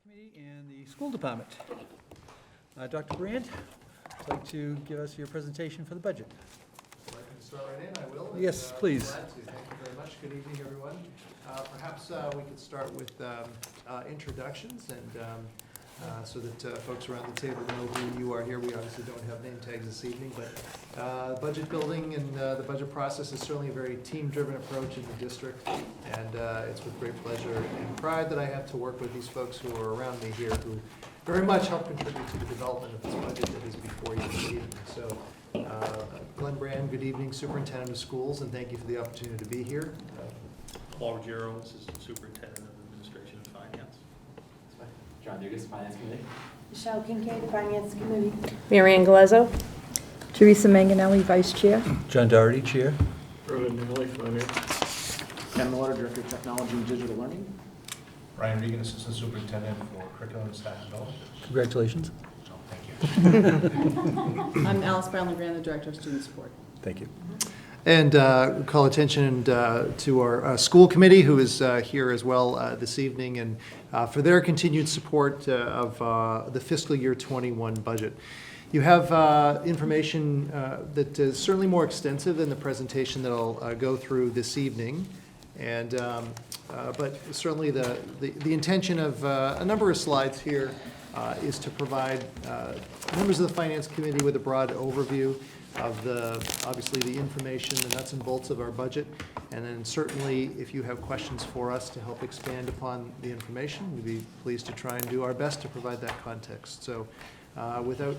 Committee and the School Department. Dr. Brand, would you like to give us your presentation for the budget? Well, I can start right in, I will. Yes, please. Glad to. Thank you very much. Good evening, everyone. Perhaps we could start with introductions, and so that folks around the table know who you are here. We obviously don't have name tags this evening, but budget building and the budget process is certainly a very team-driven approach in the district, and it's with great pleasure and pride that I have to work with these folks who are around me here, who very much help contribute to the development of this budget that is before you this evening. So, Glenn Brand, good evening, Superintendent of Schools, and thank you for the opportunity to be here. Paul Ruggiero, Assistant Superintendent of Administration and Finance. John Dugas, Finance Committee. Michelle Kincaid, Finance Committee. Marianne Galezzo. Teresa Manganelli, Vice Chair. John Doherty, Chair. Ronan Manley, Finance. Ken Miller, Director of Technology and Digital Learning. Ryan Regan, Assistant Superintendent for Curriculum and Staff Development. Congratulations. So, thank you. I'm Alice Brownlee-Grant, the Director of Student Support. Thank you. And call attention to our school committee, who is here as well this evening, and for their continued support of the fiscal year 21 budget. You have information that is certainly more extensive than the presentation that I'll go through this evening, and but certainly the intention of a number of slides here is to provide members of the Finance Committee with a broad overview of obviously the information, the nuts and bolts of our budget, and then certainly if you have questions for us to help expand upon the information, we'd be pleased to try and do our best to provide that context. So without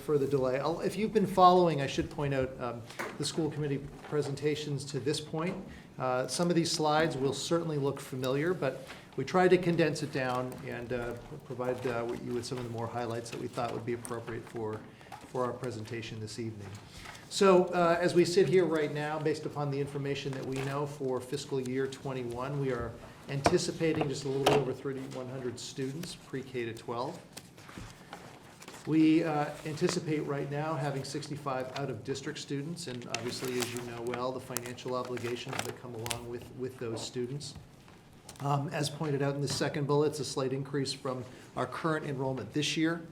further delay, if you've been following, I should point out the school committee presentations to this point. Some of these slides will certainly look familiar, but we tried to condense it down and provide you with some of the more highlights that we thought would be appropriate for our presentation this evening. So as we sit here right now, based upon the information that we know for fiscal year 21, we are anticipating just a little over 3,100 students, pre-K to 12. We anticipate right now having 65 out-of-district students, and obviously, as you know well, the financial obligations that come along with those students. As pointed out in the second bullet, it's a slight increase from our current enrollment this year,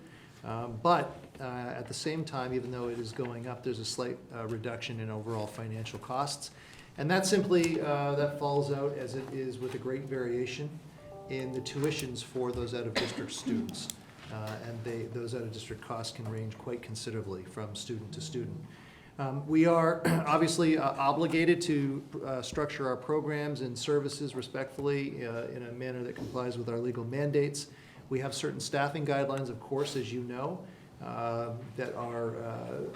but at the same time, even though it is going up, there's a slight reduction in overall financial costs. And that simply, that falls out as it is with a great variation in the tuitions for those out-of-district students. And those out-of-district costs can range quite considerably from student to student. We are obviously obligated to structure our programs and services respectfully in a manner that complies with our legal mandates. We have certain staffing guidelines, of course, as you know, that are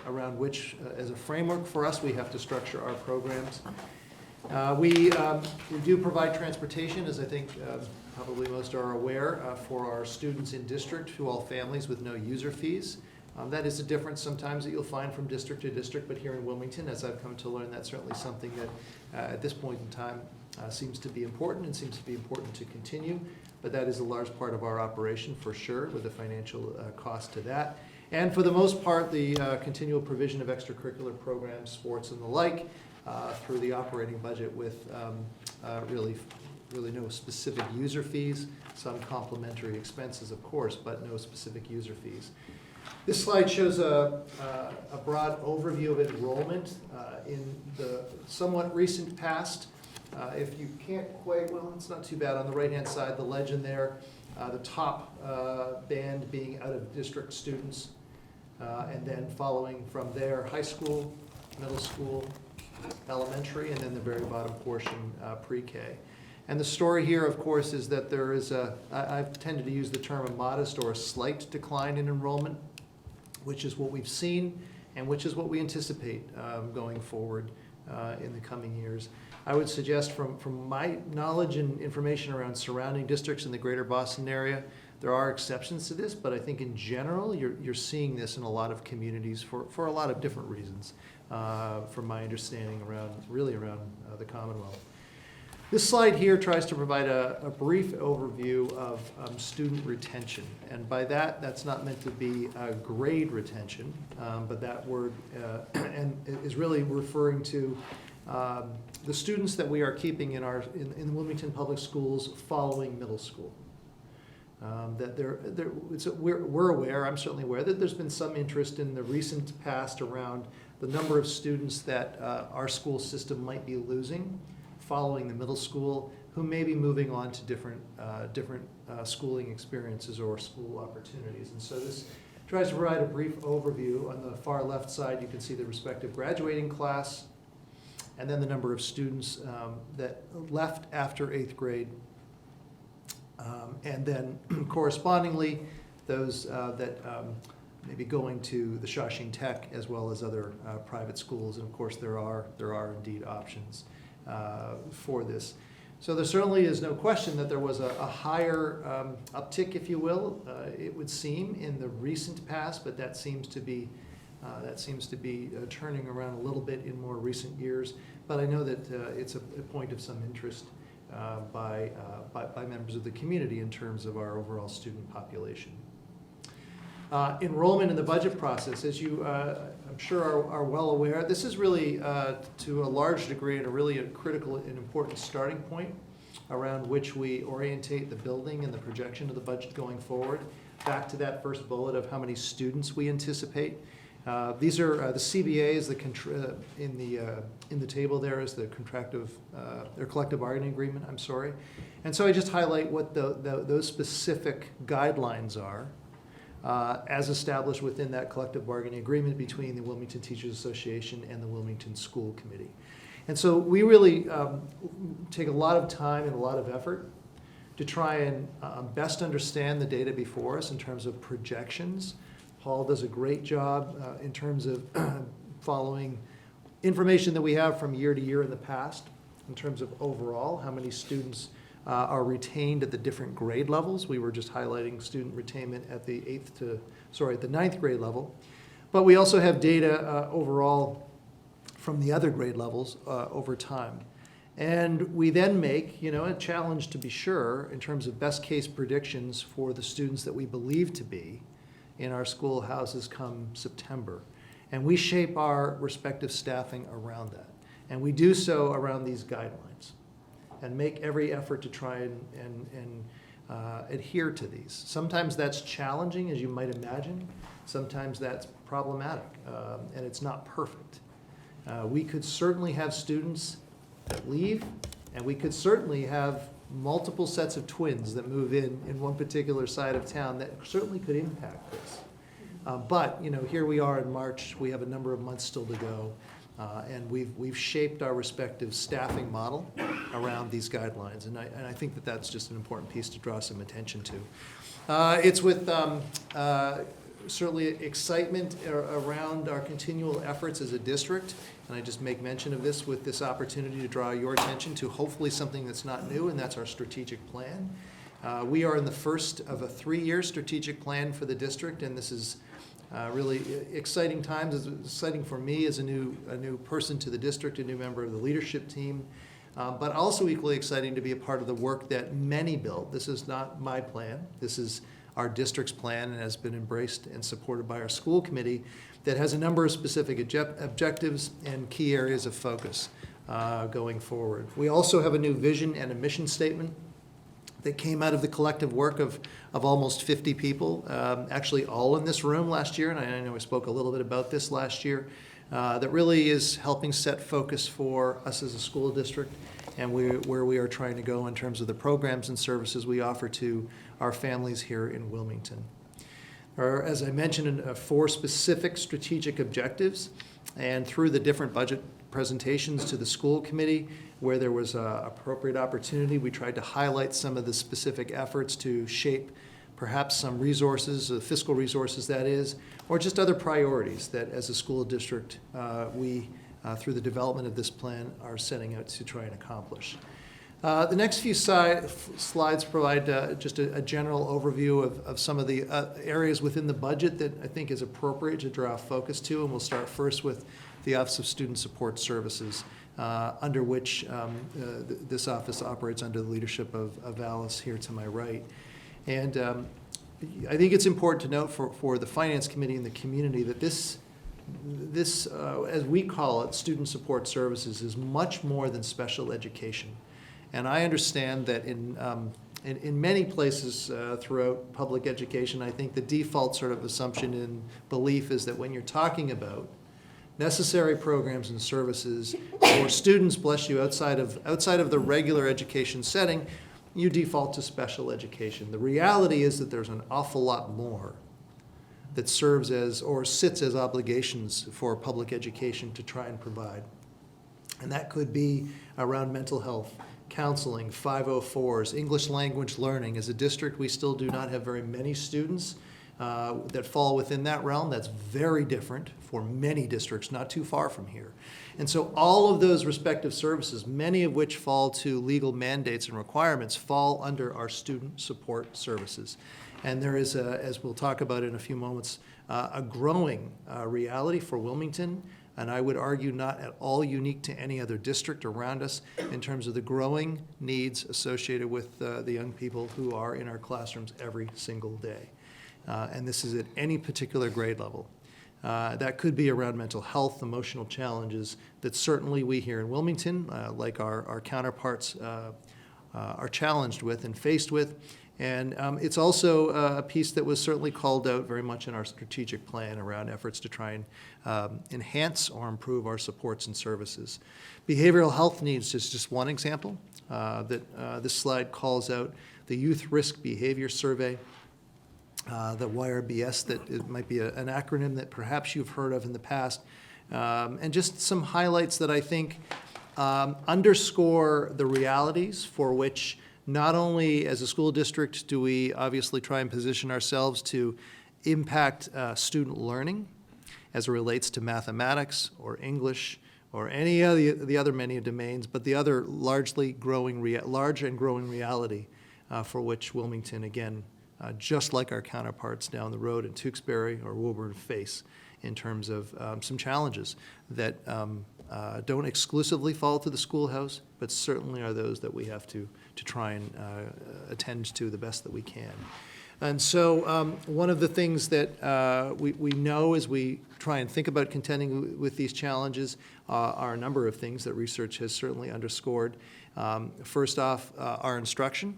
around which, as a framework for us, we have to structure our programs. We do provide transportation, as I think probably most are aware, for our students in district to all families with no user fees. That is a difference sometimes that you'll find from district to district, but here in Wilmington, as I've come to learn, that's certainly something that at this point in time seems to be important and seems to be important to continue. But that is a large part of our operation for sure, with the financial cost to that. And for the most part, the continual provision of extracurricular programs, sports and the like, through the operating budget with really no specific user fees, some complementary expenses, of course, but no specific user fees. This slide shows a broad overview of enrollment in the somewhat recent past. If you can't quite, well, it's not too bad. On the right-hand side, the legend there, the top band being out-of-district students, and then following from there, high school, middle school, elementary, and then the very bottom portion, pre-K. And the story here, of course, is that there is I've tended to use the term a modest or a slight decline in enrollment, which is what we've seen and which is what we anticipate going forward in the coming years. I would suggest from my knowledge and information around surrounding districts in the greater Boston area, there are exceptions to this, but I think in general, you're seeing this in a lot of communities for a lot of different reasons, from my understanding around the Commonwealth. This slide here tries to provide a brief overview of student retention. And by that, that's not meant to be grade retention, but that word and is really referring to the students that we are keeping in the Wilmington Public Schools following middle school. That we're aware, I'm certainly aware, that there's been some interest in the recent past around the number of students that our school system might be losing following the middle school, who may be moving on to different schooling experiences or school opportunities. And so this tries to provide a brief overview. On the far left side, you can see the respective graduating class, and then the number of students that left after 8th grade. And then correspondingly, those that may be going to the Shawshing Tech as well as other private schools. And of course, there are indeed options for this. So there certainly is no question that there was a higher uptick, if you will, it would seem, in the recent past, but that seems to be turning around a little bit in more recent years. But I know that it's a point of some interest by members of the community in terms of our overall student population. Enrollment in the budget process, as you I'm sure are well aware, this is really to a large degree and a critical and important starting point around which we orientate the building and the projection of the budget going forward. Back to that first bullet of how many students we anticipate. These are the CBAs, in the table there is the collective bargaining agreement, I'm sorry. And so I just highlight what those specific guidelines are as established within that collective bargaining agreement between the Wilmington Teachers Association and the Wilmington School Committee. And so we really take a lot of time and a lot of effort to try and best understand the data before us in terms of projections. Paul does a great job in terms of following information that we have from year to year in the past in terms of overall how many students are retained at the different grade levels. We were just highlighting student retainment at the 9th grade level. But we also have data overall from the other grade levels over time. And we then make, a challenge to be sure in terms of best case predictions for the students that we believe to be in our schoolhouses come September. And we shape our respective staffing around that. And we do so around these guidelines and make every effort to try and adhere to these. Sometimes that's challenging, as you might imagine. Sometimes that's problematic, and it's not perfect. We could certainly have students that leave, and we could certainly have multiple sets of twins that move in one particular side of town that certainly could impact this. But here we are in March. We have a number of months still to go, and we've shaped our respective staffing model around these guidelines, and I think that that's just an important piece to draw some attention to. It's with certainly excitement around our continual efforts as a district, and I just make mention of this with this opportunity to draw your attention to hopefully something that's not new, and that's our strategic plan. We are in the first of a 3-year strategic plan for the district, and this is really exciting times. It's exciting for me as a new person to the district, a new member of the leadership team, but also equally exciting to be a part of the work that many built. This is not my plan. This is our district's plan and has been embraced and supported by our school committee that has a number of specific objectives and key areas of focus going forward. We also have a new vision and a mission statement that came out of the collective work of almost 50 people, actually all in this room last year, and I know we spoke a little bit about this last year, that really is helping set focus for us as a school district and where we are trying to go in terms of the programs and services we offer to our families here in Wilmington. There are, as I mentioned, 4 specific strategic objectives, and through the different budget presentations to the school committee, where there was appropriate opportunity, we tried to highlight some of the specific efforts to shape perhaps some resources, fiscal resources that is, or just other priorities that as a school district we, through the development of this plan, are setting out to try and accomplish. The next few slides provide just a general overview of some of the areas within the budget that I think is appropriate to draw focus to, and we'll start first with the Office of Student Support Services, under which this office operates under the leadership of Alice here to my right. And I think it's important to note for the Finance Committee and the community that this, as we call it, Student Support Services, is much more than special education. And I understand that in in many places throughout public education, I think the default sort of assumption and belief is that when you're talking about necessary programs and services for students, bless you, outside of the regular education setting, you default to special education. The reality is that there's an awful lot more that serves as or sits as obligations for public education to try and provide. And that could be around mental health, counseling, 504s, English language learning. As a district, we still do not have very many students that fall within that realm. That's very different for many districts not too far from here. And so all of those respective services, many of which fall to legal mandates and requirements, fall under our student support services. And there is, as we'll talk about in a few moments, a growing reality for Wilmington, and I would argue not at all unique to any other district around us in terms of the growing needs associated with the young people who are in our classrooms every single day. And this is at any particular grade level. That could be around mental health, emotional challenges that certainly we here in Wilmington, like our counterparts, are challenged with and faced with. And it's also a piece that was certainly called out very much in our strategic plan around efforts to try and enhance or improve our supports and services. Behavioral health needs is just one example that this slide calls out. The Youth Risk Behavior Survey, the YRBS, that it might be an acronym that perhaps you've heard of in the past, and just some highlights that I think underscore the realities for which not only as a school district do we obviously try and position ourselves to impact student learning as it relates to mathematics or English or any of the other many domains, but the other large and growing reality for which Wilmington, again, just like our counterparts down the road in Tewksbury or Woburn, face in terms of some challenges that don't exclusively fall to the schoolhouse, but certainly are those that we have to try and attend to the best that we can. And so one of the things that we know as we try and think about contending with these challenges are a number of things that research has certainly underscored. First off, our instruction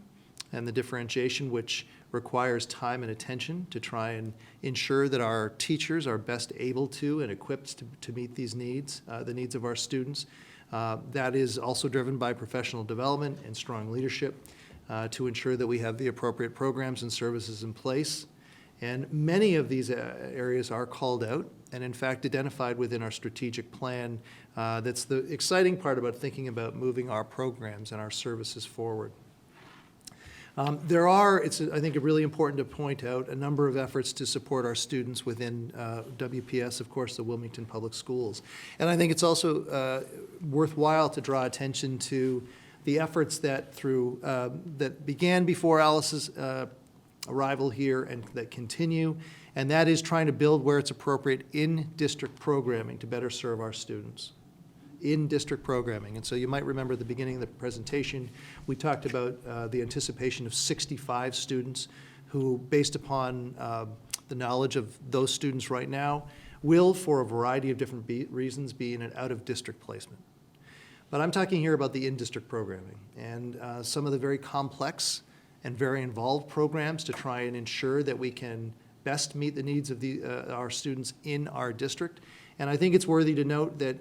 and the differentiation, which requires time and attention to try and ensure that our teachers are best able to and equipped to meet these needs, the needs of our students. That is also driven by professional development and strong leadership to ensure that we have the appropriate programs and services in place. And many of these areas are called out and in fact identified within our strategic plan. That's the exciting part about thinking about moving our programs and our services forward. There are, it's I think really important to point out, a number of efforts to support our students within WPS, of course, the Wilmington Public Schools. And I think it's also worthwhile to draw attention to the efforts that that began before Alice's arrival here and that continue, and that is trying to build where it's appropriate in-district programming to better serve our students. In-district programming. And so you might remember at the beginning of the presentation, we talked about the anticipation of 65 students who, based upon the knowledge of those students right now, will, for a variety of different reasons, be in an out-of-district placement. But I'm talking here about the in-district programming and some of the very complex and very involved programs to try and ensure that we can best meet the needs of our students in our district. And I think it's worthy to note that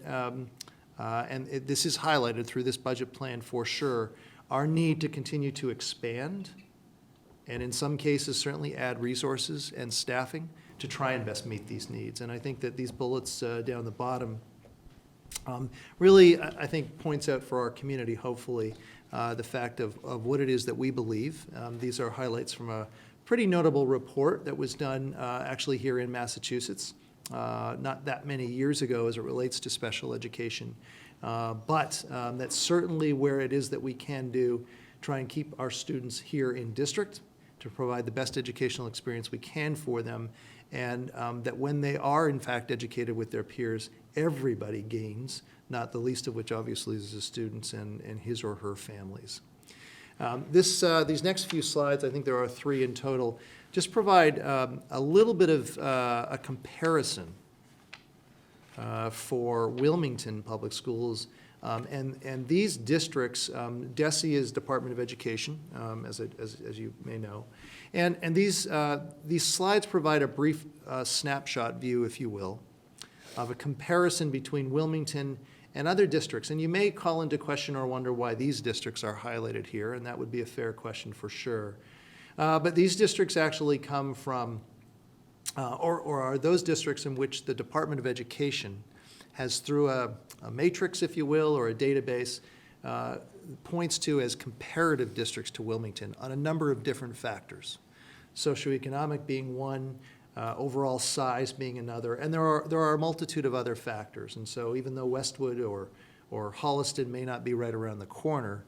this is highlighted through this budget plan for sure, our need to continue to expand and in some cases certainly add resources and staffing to try and best meet these needs. And I think that these bullets down the bottom really, I think, points out for our community, hopefully, the fact of what it is that we believe. These are highlights from a pretty notable report that was done actually here in Massachusetts. Not that many years ago as it relates to special education, but that's certainly where it is that we can try and keep our students here in district to provide the best educational experience we can for them, and that when they are in fact educated with their peers, everybody gains, not the least of which obviously is the students and his or her families. These next few slides, I think there are 3 in total, just provide a little bit of a comparison for Wilmington Public Schools. And these districts, DESE is Department of Education, as you may know. And these slides provide a brief snapshot view, if you will, of a comparison between Wilmington and other districts. And you may call into question or wonder why these districts are highlighted here, and that would be a fair question for sure. But these districts actually come from, or are those districts in which the Department of Education has, through a matrix, if you will, or a database, points to as comparative districts to Wilmington on a number of different factors. Socioeconomic being one, overall size being another, and there are a multitude of other factors. And so even though Westwood or Holliston may not be right around the corner,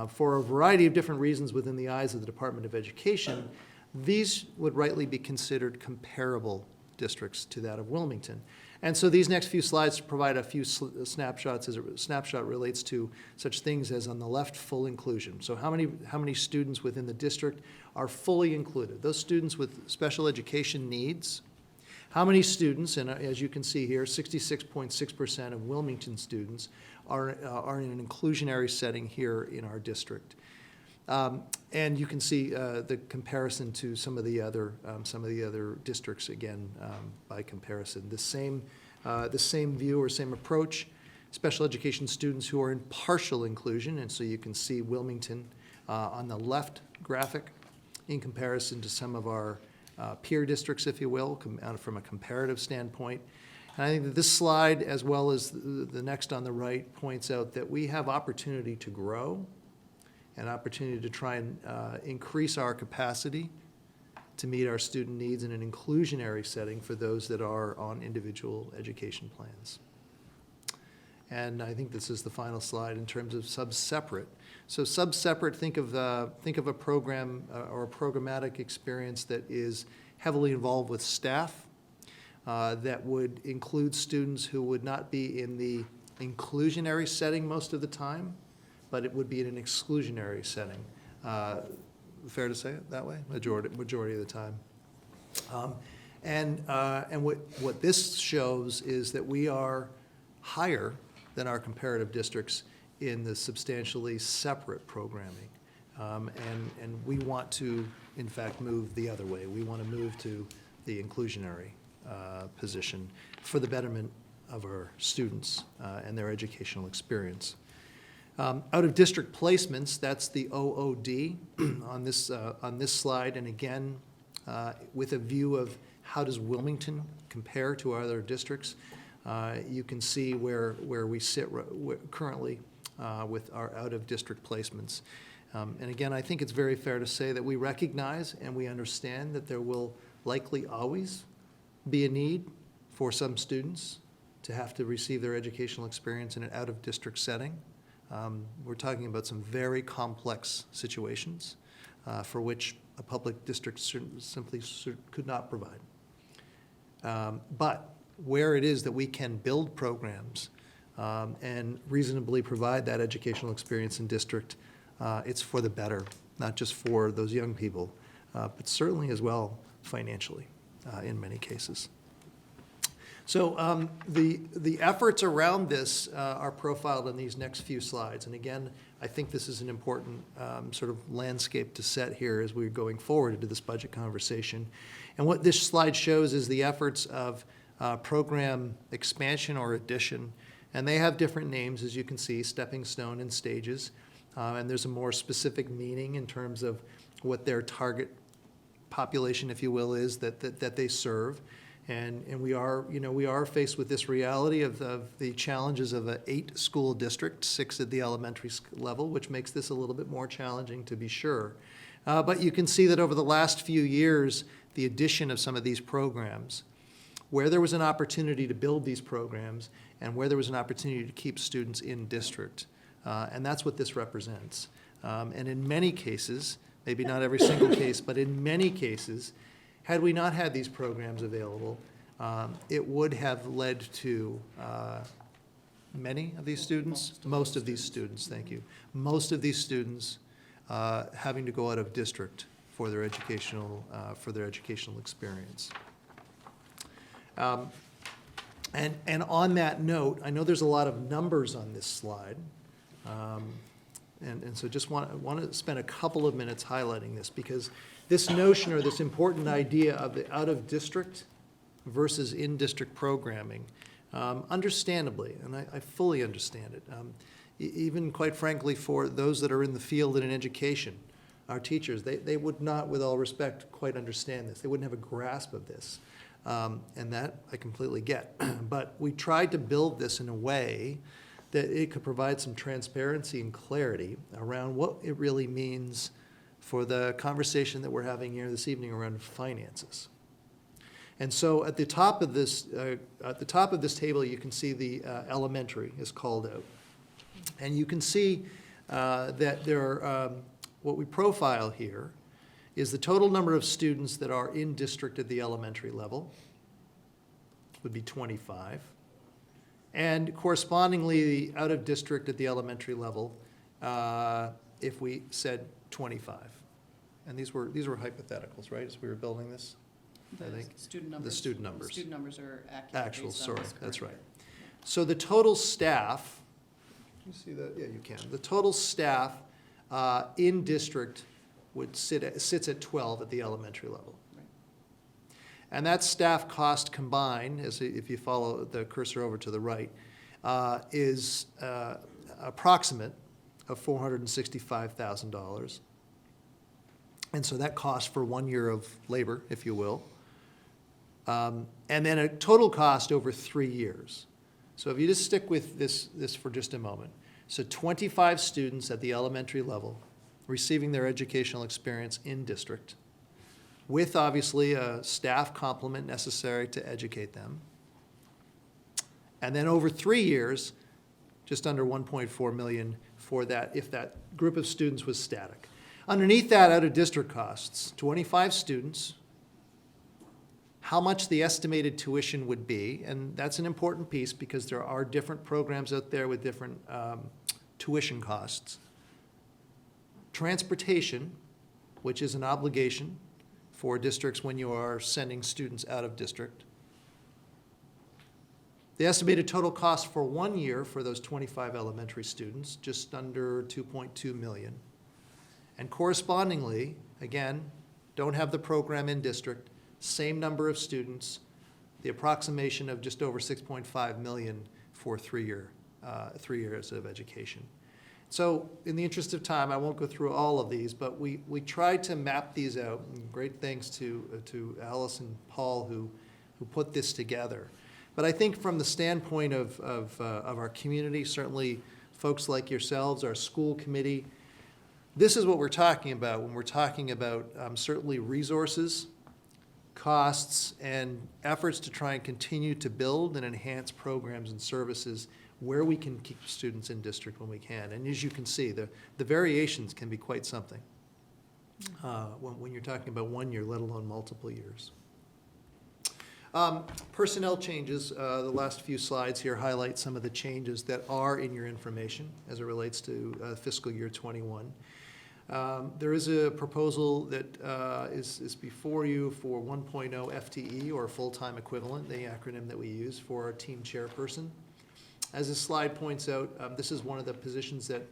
for a variety of different reasons within the eyes of the Department of Education, these would rightly be considered comparable districts to that of Wilmington. And so these next few slides provide a few snapshots as a snapshot relates to such things as, on the left, full inclusion. So how many students within the district are fully included? Those students with special education needs. How many students, and as you can see here, 66.6% of Wilmington students are in an inclusionary setting here in our district. And you can see the comparison to some of the other districts, again, by comparison. The same view or same approach. Special education students who are in partial inclusion, and so you can see Wilmington on the left graphic in comparison to some of our peer districts, if you will, from a comparative standpoint. And I think that this slide, as well as the next on the right, points out that we have opportunity to grow, an opportunity to try and increase our capacity to meet our student needs in an inclusionary setting for those that are on individual education plans. And I think this is the final slide in terms of SubSeparate. So SubSeparate, think of a program or a programmatic experience that is heavily involved with staff, that would include students who would not be in the inclusionary setting most of the time, but it would be in an exclusionary setting. Fair to say it that way? Majority of the time. And what this shows is that we are higher than our comparative districts in the substantially separate programming. And we want to, in fact, move the other way. We want to move to the inclusionary position for the betterment of our students and their educational experience. Out-of-district placements, that's the OOD on this slide, and again, with a view of how does Wilmington compare to our other districts. You can see where we sit currently with our out-of-district placements. And again, I think it's very fair to say that we recognize and we understand that there will likely always be a need for some students to have to receive their educational experience in an out-of-district setting. We're talking about some very complex situations for which a public district simply could not provide. But where it is that we can build programs and reasonably provide that educational experience in district, it's for the better, not just for those young people, but certainly as well financially in many cases. So the efforts around this are profiled in these next few slides. And again, I think this is an important sort of landscape to set here as we're going forward into this budget conversation. And what this slide shows is the efforts of program expansion or addition. And they have different names, as you can see, stepping stone and stages. And there's a more specific meaning in terms of what their target population, if you will, is that they serve. And we are faced with this reality of the challenges of an 8-school district, 6 at the elementary level, which makes this a little bit more challenging to be sure. But you can see that over the last few years, the addition of some of these programs, where there was an opportunity to build these programs and where there was an opportunity to keep students in district. And that's what this represents. And in many cases, maybe not every single case, but in many cases, had we not had these programs available, it would have led to many of these students, most of these students, thank you, most of these students having to go out of district for their educational experience. And on that note, I know there's a lot of numbers on this slide. And so just want to spend a couple of minutes highlighting this, because this notion or this important idea of the out-of-district versus in-district programming, understandably, and I fully understand it, even quite frankly for those that are in the field and in education, our teachers, they would not, with all respect, quite understand this. They wouldn't have a grasp of this. And that I completely get. But we tried to build this in a way that it could provide some transparency and clarity around what it really means for the conversation that we're having here this evening around finances. And so at the top of this table, you can see the elementary is called out. And you can see that there are, what we profile here is the total number of students that are in district at the elementary level, would be 25. And correspondingly, the out of district at the elementary level, if we said 25. And these were hypotheticals, right, as we were building this? I think. Student numbers. The student numbers. Student numbers are accurate. Actual, based on sorry, this current that's right. year. So the total staff, can you see that? Yeah, you can. The total staff in district sits at 12 at the elementary level. Right. And that staff cost combined, if you follow the cursor over to the right, is approximate of $465,000. And so that cost for 1 year of labor, if you will. And then a total cost over 3 years. So if you just stick with this for just a moment. So 25 students at the elementary level receiving their educational experience in district, with obviously a staff complement necessary to educate them. And then over 3 years, just under 1.4 million for that, if that group of students was static. Underneath that, out of district costs, 25 students, how much the estimated tuition would be, and that's an important piece because there are different programs out there with different tuition costs. Transportation, which is an obligation for districts when you are sending students out of district. The estimated total cost for 1 year for those 25 elementary students, just under 2.2 million. And correspondingly, again, don't have the program in district, same number of students, the approximation of just over 6.5 million for 3 years of education. So in the interest of time, I won't go through all of these, but we tried to map these out, and great thanks to Alice and Paul who put this together. But I think from the standpoint of our community, certainly folks like yourselves, our school committee, this is what we're talking about when we're talking about certainly resources, costs, and efforts to try and continue to build and enhance programs and services where we can keep students in district when we can. And as you can see, the variations can be quite something when you're talking about 1 year, let alone multiple years. Personnel changes, the last few slides here highlight some of the changes that are in your information as it relates to fiscal year 21. There is a proposal that is before you for 1.0 FTE, or full-time equivalent, the acronym that we use for our team chairperson. As this slide points out, this is one of the positions that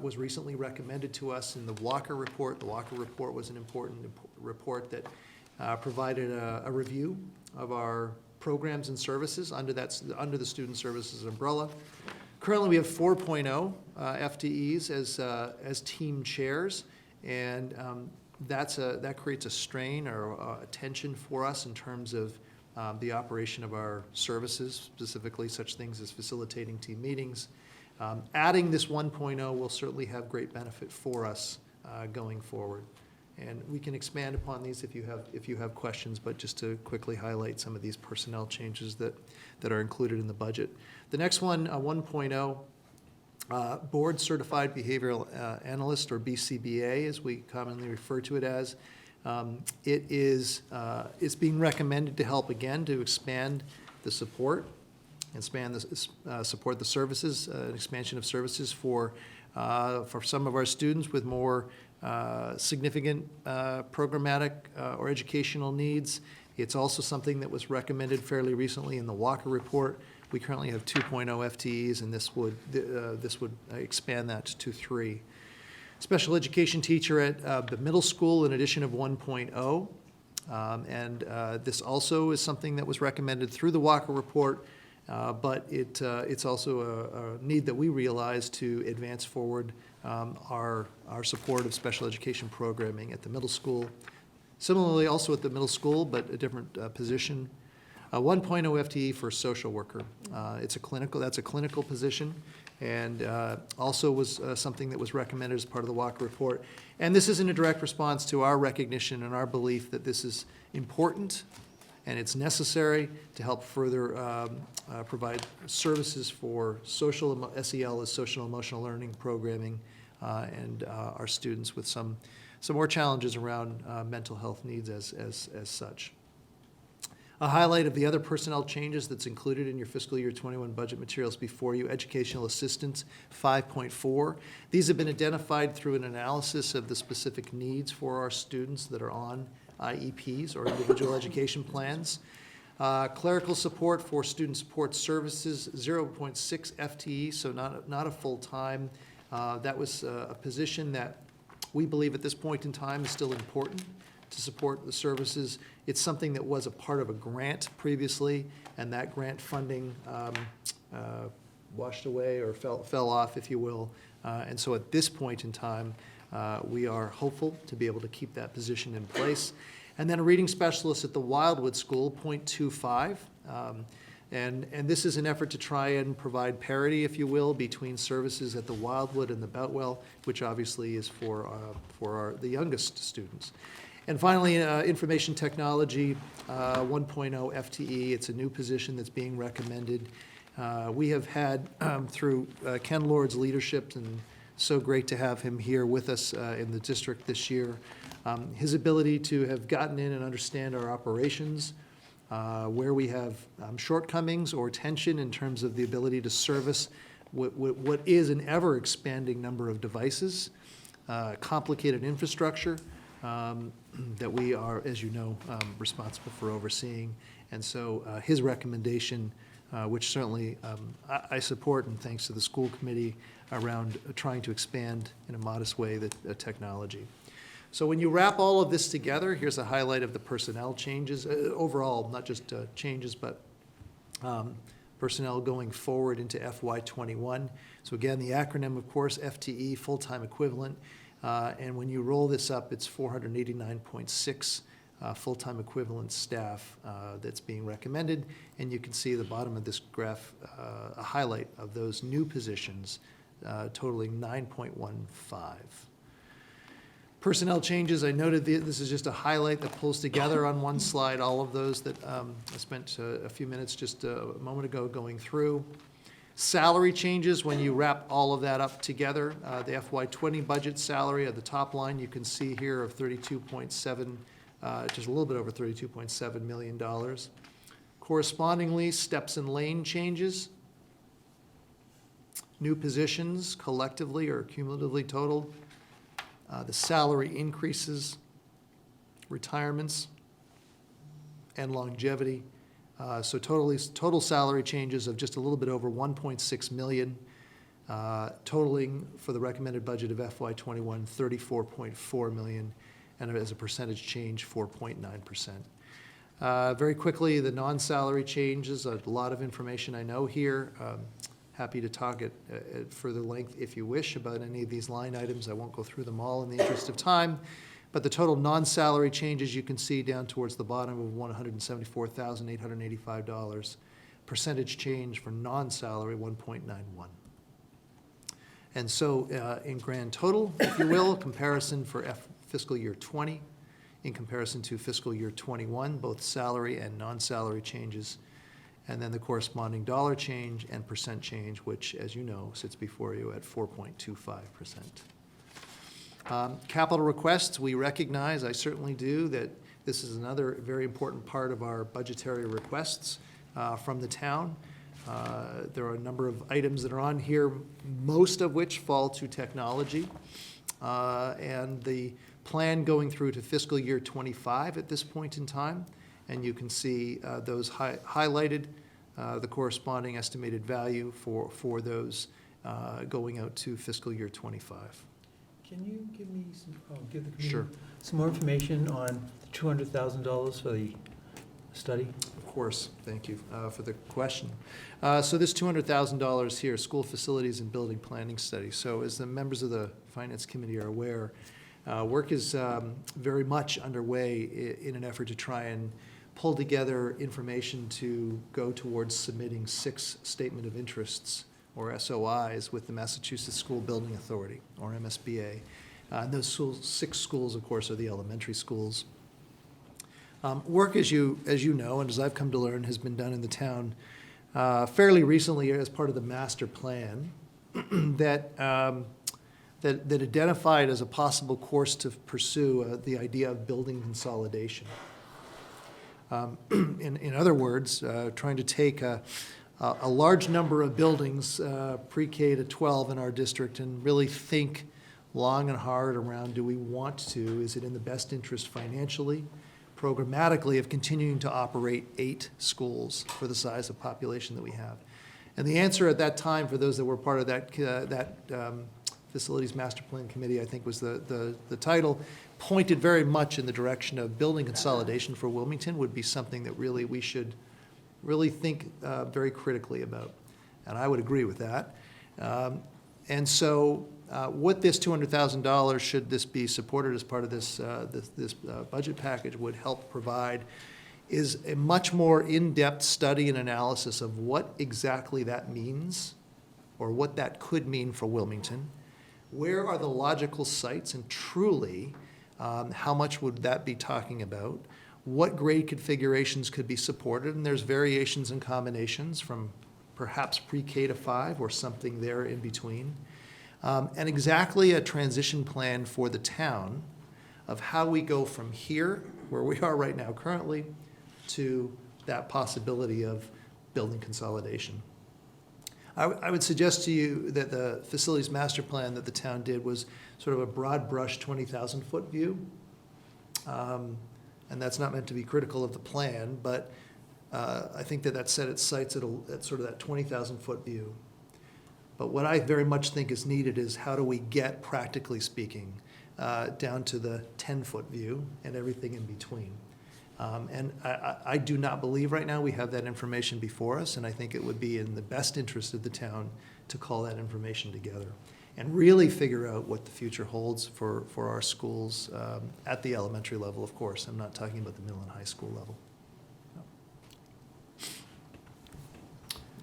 was recently recommended to us in the Walker Report. The Walker Report was an important report that provided a review of our programs and services under the Student Services umbrella. Currently, we have 4.0 FTEs as team chairs, and that creates a strain or a tension for us in terms of the operation of our services, specifically such things as facilitating team meetings. Adding this 1.0 will certainly have great benefit for us going forward. And we can expand upon these if you have questions, but just to quickly highlight some of these personnel changes that are included in the budget. The next one, 1.0, Board Certified Behavioral Analyst, or BCBA, as we commonly refer to it as. It's being recommended to help again to expand the support, support the services, expansion of services for some of our students with more significant programmatic or educational needs, It's also something that was recommended fairly recently in the Walker Report. We currently have 2.0 FTEs, and this would expand that to 3. Special education teacher at the middle school, an addition of 1.0. This also is something that was recommended through the Walker Report, but it's also a need that we realize to advance forward our support of special education programming at the middle school. Similarly, also at the middle school, but a different position. 1.0 FTE for social worker. That's a clinical position, and also was something that was recommended as part of the Walker Report. And this is in a direct response to our recognition and our belief that this is important and it's necessary to help further provide services for SEL as social emotional learning programming, and our students with some more challenges around mental health needs as such. A highlight of the other personnel changes that's included in your fiscal year 21 budget materials before you, educational assistants, 5.4. These have been identified through an analysis of the specific needs for our students that are on IEPs or individual education plans. Clerical support for student support services, 0.6 FTE, so not a full-time. That was a position that we believe at this point in time is still important to support the services. It's something that was a part of a grant previously, and that grant funding washed away or fell off, if you will. And so at this point in time, we are hopeful to be able to keep that position in place. And then a reading specialist at the Wildwood School, 0.25. And this is an effort to try and provide parity, if you will, between services at the Wildwood and the Boutwell, which obviously is for the youngest students. And finally, information technology, 1.0 FTE. It's a new position that's being recommended. We have had, through Ken Lord's leadership, and so great to have him here with us in the district this year, his ability to have gotten in and understand our operations, where we have shortcomings or tension in terms of the ability to service what is an ever-expanding number of devices, complicated infrastructure, that we are, as you know, responsible for overseeing. And so his recommendation, which certainly I support, and thanks to the school committee, around trying to expand in a modest way the technology. So when you wrap all of this together, here's a highlight of the personnel changes, overall, not just changes, but personnel going forward into FY21. So again, the acronym, of course, FTE, full-time equivalent. And when you roll this up, it's 489.6 full-time equivalent staff that's being recommended. And you can see at the bottom of this graph a highlight of those new positions totaling 9.15. Personnel changes, I noted this is just a highlight that pulls together on one slide all of those that I spent a few minutes just a moment ago going through. Salary changes, when you wrap all of that up together, the FY20 budget salary at the top line, you can see here of 32.7, just a little bit over $32.7 million. Correspondingly, steps and lane changes, new positions collectively or cumulatively totaled, the salary increases, retirements, and longevity. So total salary changes of just a little bit over 1.6 million, totaling for the recommended budget of FY21, 34.4 million, and as a percentage change, 4.9%. Very quickly, the non-salary changes, a lot of information I know here. Happy to talk at further length if you wish about any of these line items. I won't go through them all in the interest of time. But the total non-salary changes you can see down towards the bottom of $174,885. Percentage change for non-salary, 1.91. And so in grand total, if you will, comparison for fiscal year 20 in comparison to fiscal year 21, both salary and non-salary changes, and then the corresponding dollar change and percent change, which, as you know, sits before you at 4.25%. Capital requests, we recognize, I certainly do, that this is another very important part of our budgetary requests from the town. There are a number of items that are on here, most of which fall to technology. And the plan going through to fiscal year 25 at this point in time and you can see those highlighted, the corresponding estimated value for those going out to fiscal year '25. Can you give me give the committee Sure. some more information on the $200,000 for the study? Of course, thank you for the question. So this $200,000 here, school facilities and building planning study. So as the members of the Finance Committee are aware, work is very much underway in an effort to try and pull together information to go towards submitting 6 statement of interests, or SOIs, with the Massachusetts School Building Authority, or MSBA. Those 6 schools, of course, are the elementary schools. Work, as you know, and as I've come to learn, has been done in the town fairly recently as part of the master plan that identified as a possible course to pursue the idea of building consolidation. In other words, trying to take a large number of buildings, pre-K to 12 in our district, and really think long and hard around, do we want to, is it in the best interest financially, programmatically, of continuing to operate 8 schools for the size of population that we have? And the answer at that time, for those that were part of that Facilities Master Plan Committee, I think was the title, pointed very much in the direction of building consolidation for Wilmington would be something that really we should really think very critically about. And I would agree with that. And so what this $200,000, should this be supported as part of this budget package, would help provide is a much more in-depth study and analysis of what exactly that means, or what that could mean for Wilmington. Where are the logical sites, and truly, how much would that be talking about? What grade configurations could be supported? And there's variations and combinations from perhaps pre-K to 5 or something there in between. And exactly a transition plan for the town of how we go from here, where we are right now currently, to that possibility of building consolidation. I would suggest to you that the facilities master plan that the town did was sort of a broad brush 20,000-foot view. And that's not meant to be critical of the plan, but I think that set its sights at sort of that 20,000-foot view. But what I very much think is needed is how do we get, practically speaking, down to the 10-foot view and everything in between. And I do not believe right now we have that information before us, and I think it would be in the best interest of the town to call that information together and really figure out what the future holds for our schools at the elementary level, of course. I'm not talking about the middle and high school level.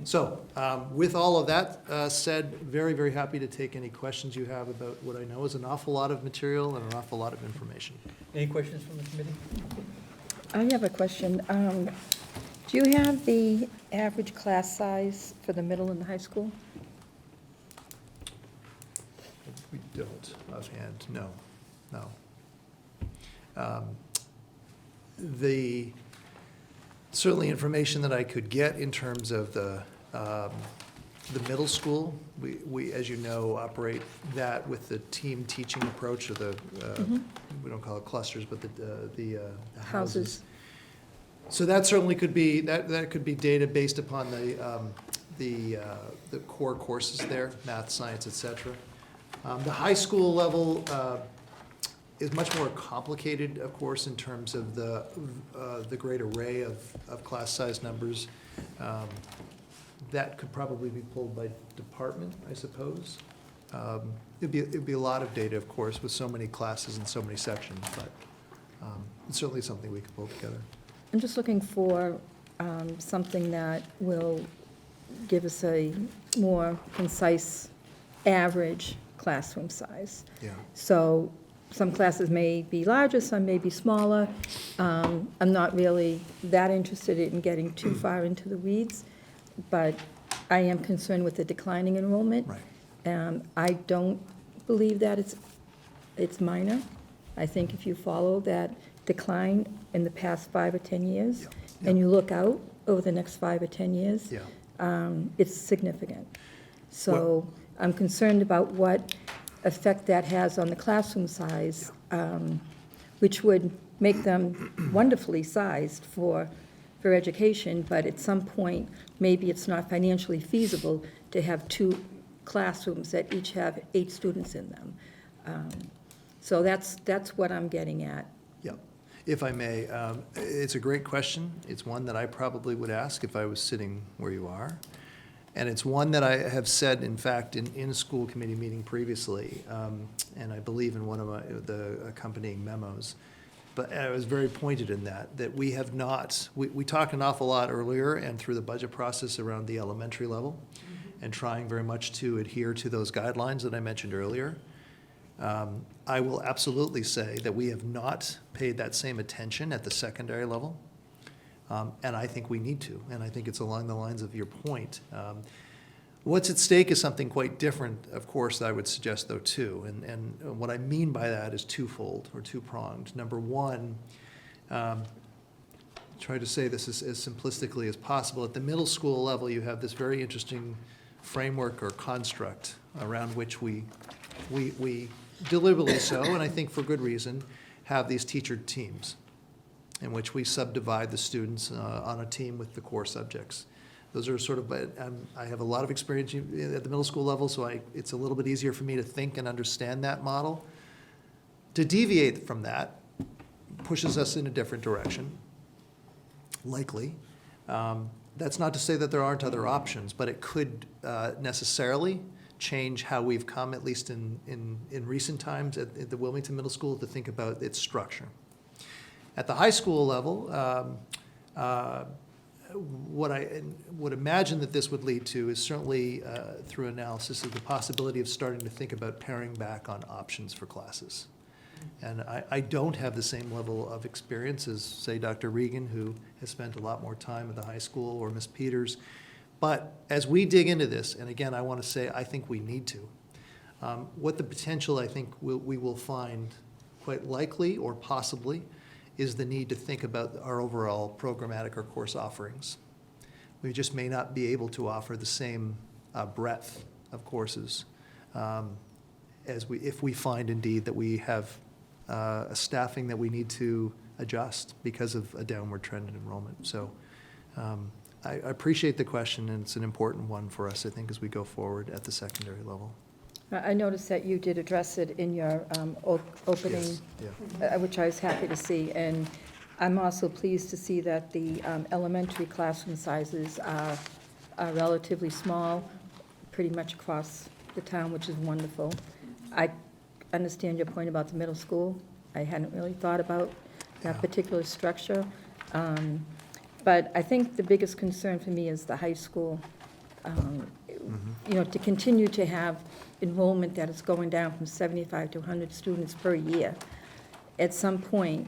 So with all of that said, very, very happy to take any questions you have about what I know is an awful lot of material and an awful lot of information. Any questions from the committee? I have a question. Do you have the average class size for the middle and the high school? We don't offhand, no. The certainly information that I could get in terms of the middle school, we, as you know, operate that with the team teaching approach, or the, we don't call it clusters, but the houses. So that certainly could be, that could be data based upon the core courses there, math, science, et cetera. The high school level is much more complicated, of course, in terms of the great array of class size numbers. That could probably be pulled by department, I suppose. It'd be a lot of data, of course, with so many classes and so many sections, but it's certainly something we could pull together. I'm just looking for something that will give us a more concise average classroom size. Yeah. So some classes may be larger, some may be smaller. I'm not really that interested in getting too far into the weeds, but I am concerned with the declining enrollment. Right. I don't believe that it's minor. I think if you follow that decline in the past 5 or 10 years, and you look out over the next 5 or 10 years, it's significant. So I'm concerned about what effect that has on the classroom size, which would make them wonderfully sized for education, but at some point, maybe it's not financially feasible to have 2 classrooms that each have 8 students in them. So that's what I'm getting at. Yeah, if I may, it's a great question. It's one that I probably would ask if I was sitting where you are. And it's one that I have said, in fact, in a school committee meeting previously, and I believe in one of the accompanying memos. But I was very pointed in that we have not, we talked an awful lot earlier and through the budget process around the elementary level, and trying very much to adhere to those guidelines that I mentioned earlier. I will absolutely say that we have not paid that same attention at the secondary level, and I think we need to, and I think it's along the lines of your point. What's at stake is something quite different, of course, I would suggest, though, too, and what I mean by that is twofold, or two-pronged. Number one, try to say this as simplistically as possible. At the middle school level, you have this very interesting framework or construct around which we deliberately so, and I think for good reason, have these teacher teams in which we subdivide the students on a team with the core subjects. Those are sort of, I have a lot of experience at the middle school level, so it's a little bit easier for me to think and understand that model. To deviate from that pushes us in a different direction, likely. That's not to say that there aren't other options, but it could necessarily change how we've come, at least in recent times at the Wilmington Middle School, to think about its structure. At the high school level, what I would imagine that this would lead to is certainly through analysis of the possibility of starting to think about paring back on options for classes. And I don't have the same level of experience as, say, Dr. Regan, who has spent a lot more time at the high school, or Ms. Peters. But as we dig into this, and again, I want to say I think we need to, what the potential I think we will find quite likely or possibly is the need to think about our overall programmatic or course offerings. We just may not be able to offer the same breadth of courses if we find indeed that we have a staffing that we need to adjust because of a downward trend in enrollment. So I appreciate the question, and it's an important one for us, I think, as we go forward at the secondary level. I noticed that you did address it in your opening, Yes, yeah. which I was happy to see. And I'm also pleased to see that the elementary classroom sizes are relatively small, pretty much across the town, which is wonderful. I understand your point about the middle school. I hadn't really thought about that Yeah. particular structure. But I think the biggest concern for me is the high school. You know, to continue to have enrollment that is going down from 75 to 100 students per year, at some point,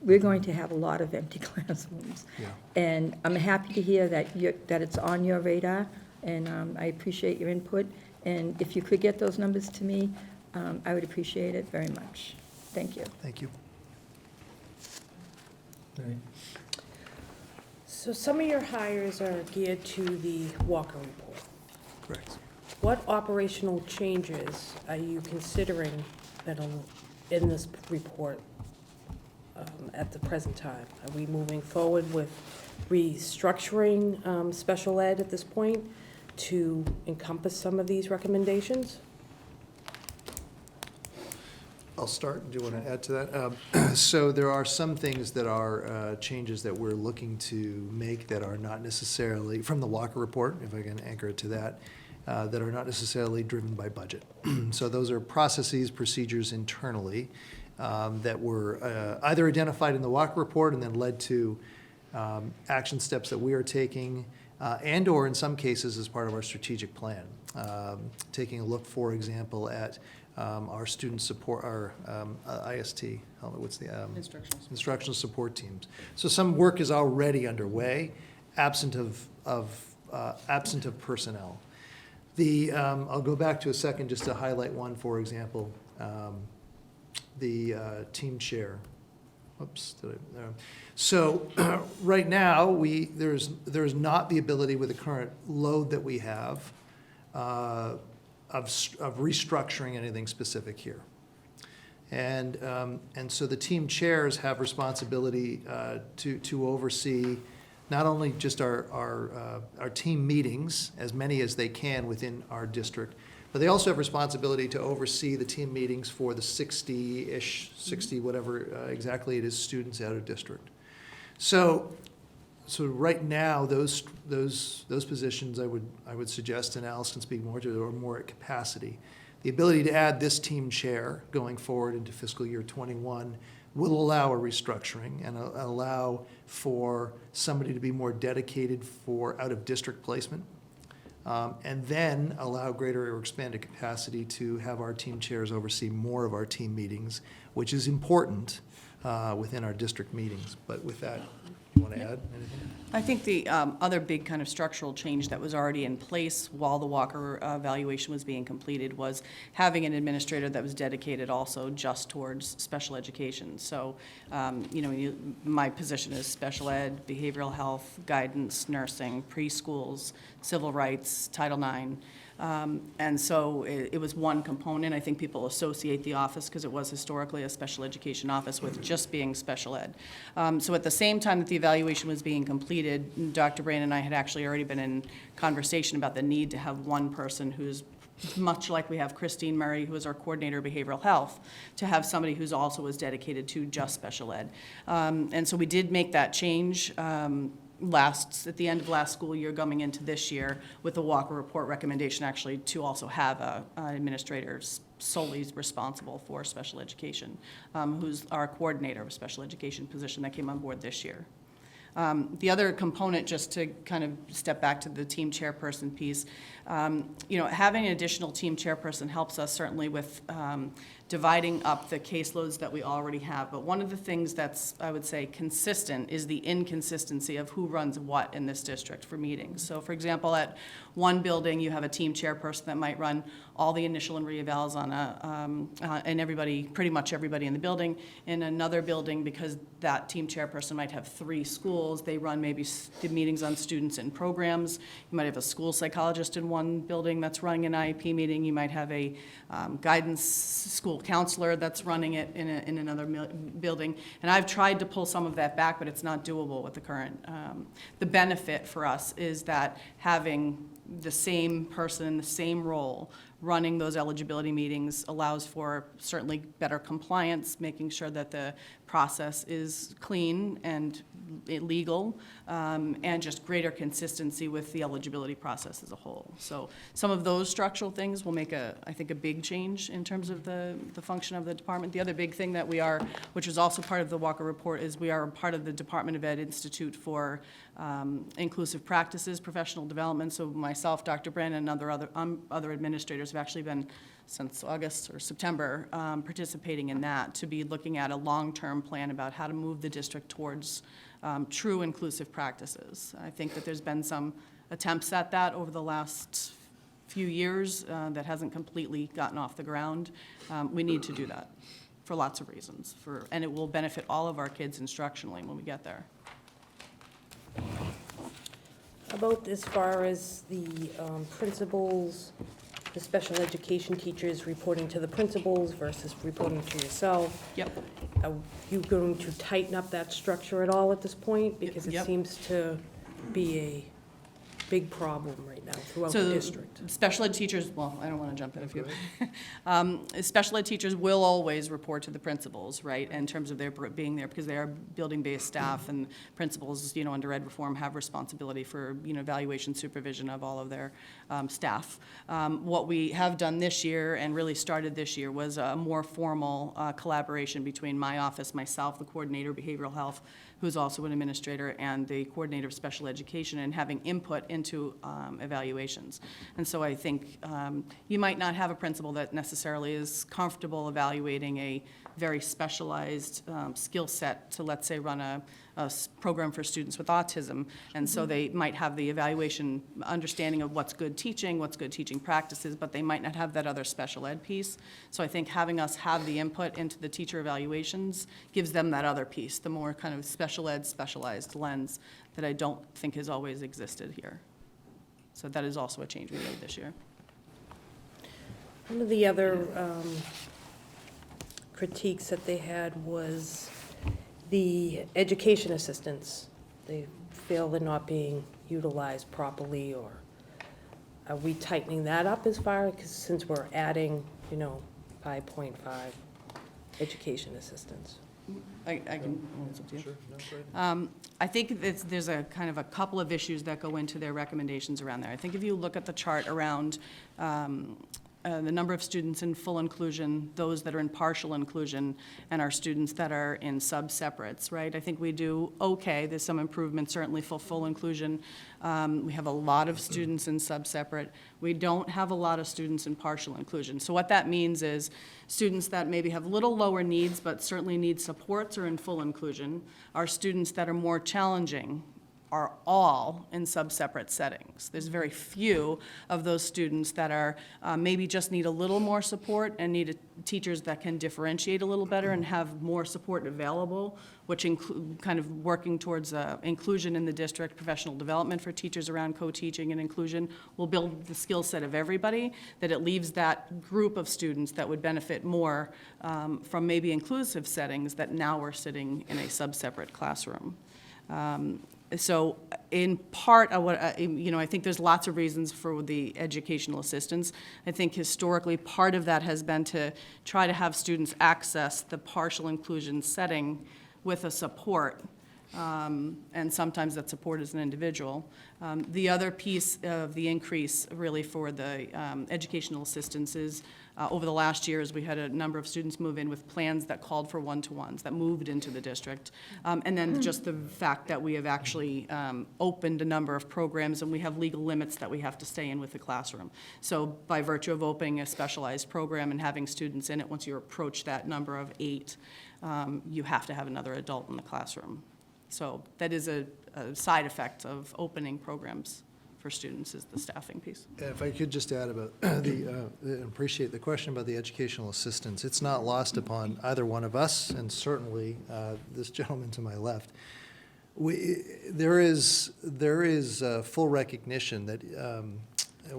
we're going to have a lot of empty classrooms. Yeah. And I'm happy to hear that that it's on your radar, and I appreciate your input. And if you could get those numbers to me, I would appreciate it very much. Thank you. Thank you. Right. So some of your hires are geared to the Walker Report. Correct. What operational changes are you considering that are in this report at the present time? Are we moving forward with restructuring special ed at this point to encompass some of these recommendations? I'll start. Do you want to add to that? So there are some things that are changes that we're looking to make that are not necessarily, from the Walker Report, if I can anchor it to that, that are not necessarily driven by budget. So those are processes, procedures internally that were either identified in the Walker Report and then led to action steps that we are taking and or in some cases as part of our strategic plan. Taking a look, for example, at our student support, our IST, what's the? Instructional support teams. So some work is already underway, absent of personnel. I'll go back to a second just to highlight one, for example, the team chair. Oops. So right now, there's not the ability with the current load that we have of restructuring anything specific here. And so the team chairs have responsibility to oversee not only just our team meetings, as many as they can within our district, but they also have responsibility to oversee the team meetings for the 60-ish, 60, whatever exactly it is, students out of district. So right now, those positions I would suggest, and Alice can speak more to, are more at capacity. The ability to add this team chair going forward into fiscal year '21 will allow a restructuring and allow for somebody to be more dedicated for out-of-district placement, and then allow greater or expanded capacity to have our team chairs oversee more of our team meetings, which is important within our district meetings. But with that, you want to add anything? I think the other big kind of structural change that was already in place while the Walker evaluation was being completed was having an administrator that was dedicated also just towards special education. So, my position is special ed, behavioral health, guidance, nursing, preschools, civil rights, Title IX. And so it was one component. I think people associate the office, because it was historically a special education office, with just being special ed. So at the same time that the evaluation was being completed, Dr. Brand and I had actually already been in conversation about the need to have one person who's much like we have Christine Murray, who is our coordinator of behavioral health, to have somebody who's also is dedicated to just special ed. And so we did make that change at the end of last school year, going into this year, with the Walker report recommendation actually to also have an administrator solely responsible for special education, who's our coordinator of special education position that came on board this year. The other component, just to kind of step back to the team chairperson piece, having an additional team chairperson helps us certainly with dividing up the caseloads that we already have. But one of the things that's, I would say, consistent is the inconsistency of who runs what in this district for meetings. So, for example, at one building, you have a team chairperson that might run all the initial and reevals on and everybody, pretty much everybody in the building. In another building, because that team chairperson might have 3 schools, they run maybe the meetings on students and programs. You might have a school psychologist in one building that's running an IEP meeting. You might have a guidance school counselor that's running it in another building. And I've tried to pull some of that back, but it's not doable with the current. The benefit for us is that having the same person in the same role running those eligibility meetings allows for certainly better compliance, making sure that the process is clean and legal, and just greater consistency with the eligibility process as a whole. So some of those structural things will make, I think, a big change in terms of the function of the department. The other big thing that we are, which is also part of the Walker report, is we are part of the Department of Ed Institute for Inclusive Practices, Professional Development. So myself, Dr. Brandon, and other administrators have actually been, since August or September, participating in that, to be looking at a long-term plan about how to move the district towards true inclusive practices. I think that there's been some attempts at that over the last few years that hasn't completely gotten off the ground. We need to do that for lots of reasons, and it will benefit all of our kids instructionally when we get there. About as far as the principals, the special education teachers reporting to the principals versus reporting to yourself. Yep. Are you going to tighten up that structure at all at this point? Because it Yep. seems to be a big problem right now throughout the district. Special ed teachers, well, I don't want to jump in if you, special ed teachers will always report to the principals, right, in terms of their being there, because they are building-based staff, and principals, under ed reform, have responsibility for, evaluation, supervision of all of their staff. What we have done this year, and really started this year, was a more formal collaboration between my office, myself, the coordinator of behavioral health, who's also an administrator, and the coordinator of special education, and having input into evaluations. And so I think you might not have a principal that necessarily is comfortable evaluating a very specialized skill set to, let's say, run a program for students with autism. And so they might have the evaluation understanding of what's good teaching practices, but they might not have that other special ed piece. So I think having us have the input into the teacher evaluations gives them that other piece, the more kind of special ed, specialized lens that I don't think has always existed here. So that is also a change we made this year. One of the other critiques that they had was the education assistants. They feel they're not being utilized properly, or are we tightening that up as far, because since we're adding, 5.5 education assistants? I can, it's up to you. I think there's a kind of a couple of issues that go into their recommendations around there. I think if you look at the chart around the number of students in full inclusion, those that are in partial inclusion, and our students that are in sub-separates, right? I think we do okay. There's some improvement certainly for full inclusion. We have a lot of students in sub-separate. We don't have a lot of students in partial inclusion. So what that means is students that maybe have little lower needs but certainly need supports are in full inclusion. Our students that are more challenging are all in sub-separate settings. There's very few of those students that are maybe just need a little more support and need teachers that can differentiate a little better and have more support available, which include kind of working towards inclusion in the district, professional development for teachers around co-teaching and inclusion will build the skill set of everybody, that it leaves that group of students that would benefit more from maybe inclusive settings that now are sitting in a sub-separate classroom. So in part, I think there's lots of reasons for the educational assistance. I think historically, part of that has been to try to have students access the partial inclusion setting with a support, and sometimes that support is an individual. The other piece of the increase really for the educational assistance is over the last years, we had a number of students move in with plans that called for one-to-ones that moved into the district. And then just the fact that we have actually opened a number of programs and we have legal limits that we have to stay in with the classroom. So by virtue of opening a specialized program and having students in it, once you approach that number of 8, you have to have another adult in the classroom. So that is a side effect of opening programs for students, is the staffing piece. If I could just add about appreciate the question about the educational assistance. It's not lost upon either one of us, and certainly this gentleman to my left. There is full recognition that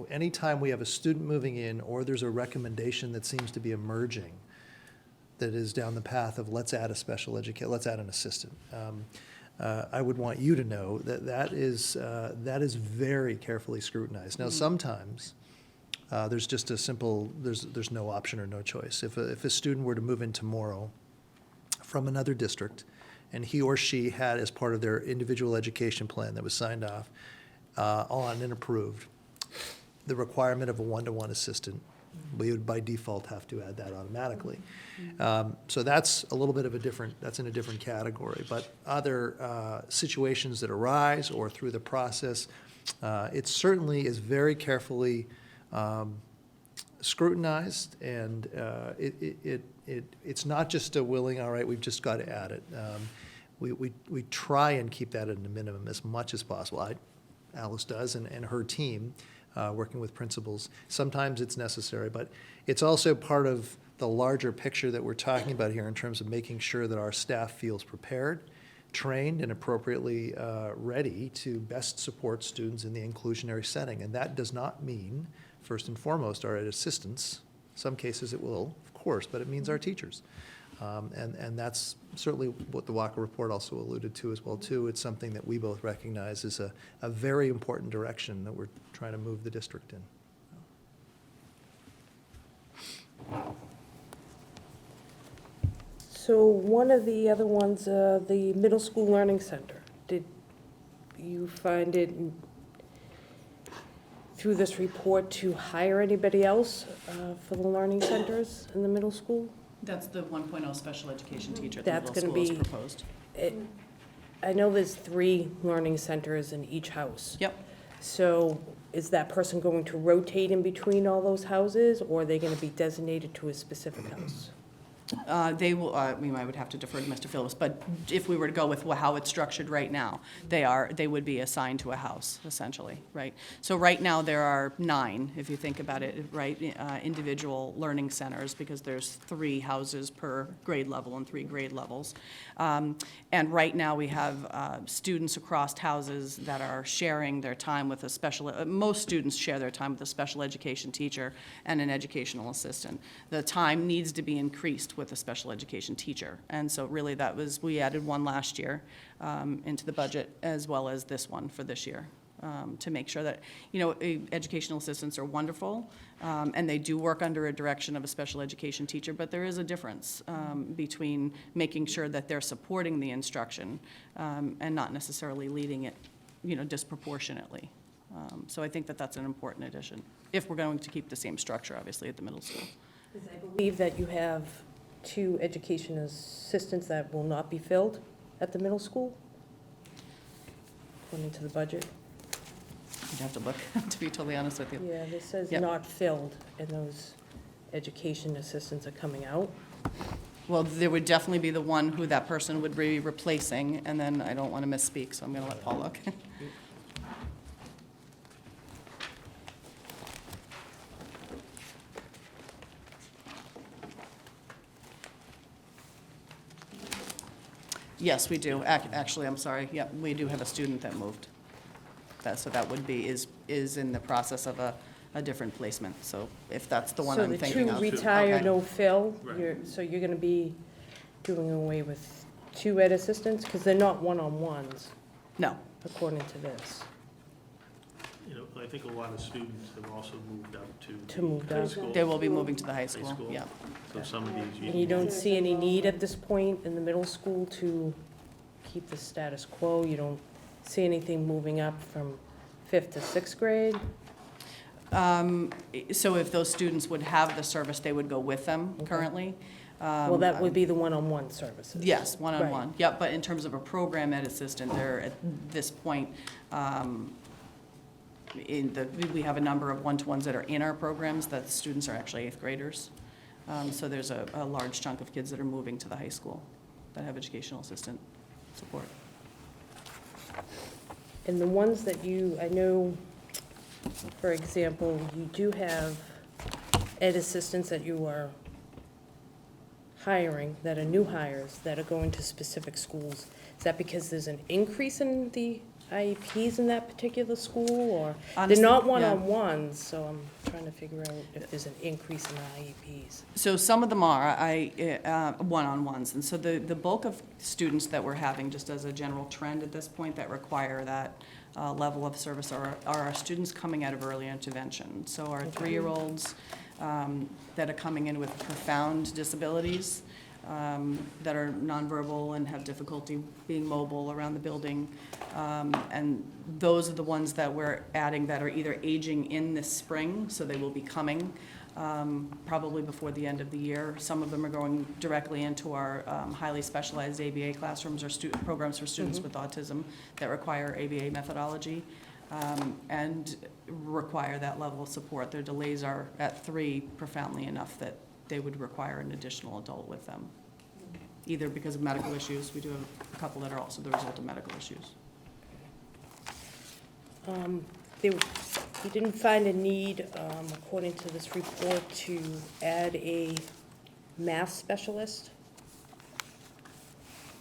anytime we have a student moving in or there's a recommendation that seems to be emerging that is down the path of let's add a special educator, let's add an assistant. I would want you to know that that is very carefully scrutinized. Now, sometimes there's just a simple, there's no option or no choice. If a student were to move in tomorrow from another district and he or she had, as part of their individual education plan that was signed off on and approved, the requirement of a one-to-one assistant, we would by default have to add that automatically. So that's a little bit of that's in a different category. But other situations that arise or through the process, it certainly is very carefully scrutinized, and it's not just a willing, all right, we've just got to add it. We try and keep that at a minimum as much as possible. Alice does, and her team, working with principals. Sometimes it's necessary, but it's also part of the larger picture that we're talking about here in terms of making sure that our staff feels prepared, trained, and appropriately ready to best support students in the inclusionary setting. And that does not mean, first and foremost, our assistants. Some cases it will, of course, but it means our teachers. And that's certainly what the Walker Report also alluded to as well, too. It's something that we both recognize as a very important direction that we're trying to move the district in. So one of the other ones, the Middle School Learning Center, did you find it through this report to hire anybody else for the learning centers in the middle school? That's the 1.0 special education teacher at the That's middle gonna school is be- proposed. I know there's 3 learning centers in each house. Yep. So is that person going to rotate in between all those houses, or are they going to be designated to a specific house? They will, I would have to defer to Mr. Phillips, but if we were to go with how it's structured right now, they would be assigned to a house, essentially, right? So right now, there are 9, if you think about it, right, individual learning centers, because there's 3 houses per grade level and 3 grade levels. And right now, we have students across houses that are sharing their time with a special, most students share their time with a special education teacher and an educational assistant. The time needs to be increased with with a special education teacher. And so really we added one last year into the budget, as well as this one for this year, to make sure that, educational assistants are wonderful, and they do work under a direction of a special education teacher, but there is a difference between making sure that they're supporting the instruction and not necessarily leading it, disproportionately. So I think that that's an important addition, if we're going to keep the same structure, obviously, at the middle school. I believe that you have 2 education assistants that will not be filled at the middle school, according to the budget. You'd have to look, to be totally honest with you. Yeah, this says Yep. not filled, and those education assistants are coming out. Well, there would definitely be the one who that person would be replacing, and then I don't want to misspeak, so I'm going to let Paul look. Yes, we do. Actually, I'm sorry. Yep, we do have a student that moved. So that would be, is in the process of a different placement. So if that's the one I'm thinking of. So the 2 retire, Okay. no fill, Right. so you're gonna be doing away with 2 ed assistants? Because they're not one-on-ones, No. according to this. I think a lot of students have also moved up to. To move high down. school. They will be moving to the high school, school. yeah. So some of these. And you don't see any need at this point in the middle school to keep the status quo? You don't see anything moving up from 5th to 6th grade? So if those students would have the service, they would go with them Okay. currently. Well, that would be the one-on-one services. Yes, one-on-one. Yep, but in terms of a program ed assistant, they're at this point, we have a number of one-to-ones that are in our programs, that the students are actually 8th graders. So there's a large chunk of kids that are moving to the high school that have educational assistant support. And the ones that I know, for example, you do have ed assistants that you are hiring, that are new hires, that are going to specific schools. Is that because there's an increase in the IEPs in that particular school, or? Honestly, They're not yeah. one-on-ones, so I'm trying to figure out if there's an increase in the IEPs. So some of them are one-on-ones, and so the bulk of students that we're having, just as a general trend at this point, that require that level of service are our students coming out of early intervention. So our 3-year-olds that are coming in with profound disabilities, that are nonverbal and have difficulty being mobile around the building. And those are the ones that we're adding that are either aging in this spring, so they will be coming probably before the end of the year. Some of them are going directly into our highly specialized ABA classrooms or programs for students with autism that require ABA methodology and require that level of support. Their delays are at 3 profoundly enough that they would require an additional adult with them, either because of medical issues. We do have a couple that are also the result of medical issues. You didn't find a need, according to this report, to add a math specialist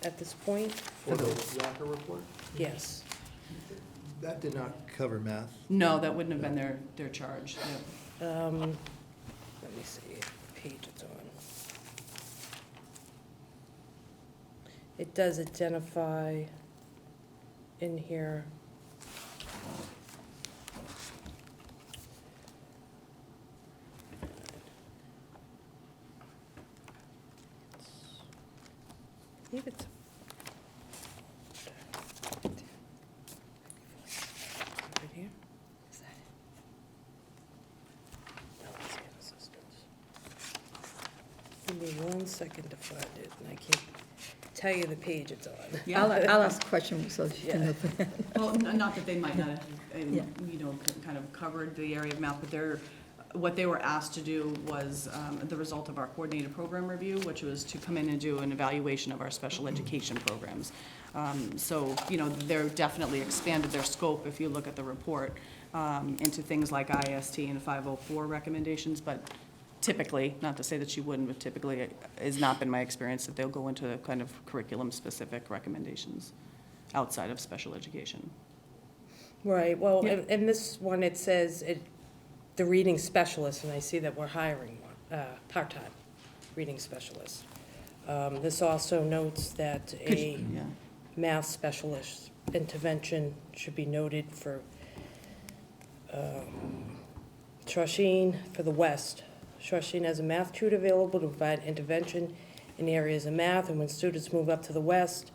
at this point? For the Walker report? Yes. That did not cover math. No, that wouldn't have been their charge. No. Let me see what page it's on. It does identify in here. I believe it's right here. Is that it? No, it's in assistance. Give me 1 second to find it, and I can tell you the page it's on. I'll ask a question so she can Yeah. look at it. Well, not that they might not have, Yeah. kind of covered the area of math, but what they were asked to do was the result of our coordinated program review, which was to come in and do an evaluation of our special education programs. So, they're definitely expanded their scope, if you look at the report, into things like IST and 504 recommendations, but typically, not to say that you wouldn't, but typically it has not been my experience that they'll go into kind of curriculum-specific recommendations outside of special education. Right, well, Yeah. in this one, it says the reading specialist, and I see that we're hiring one, part-time reading specialist. This also notes that a Yeah. math specialist intervention should be noted for Shawshene for the West. Shawshene has a math tutor available to provide intervention in areas of math, and when students move up to the West,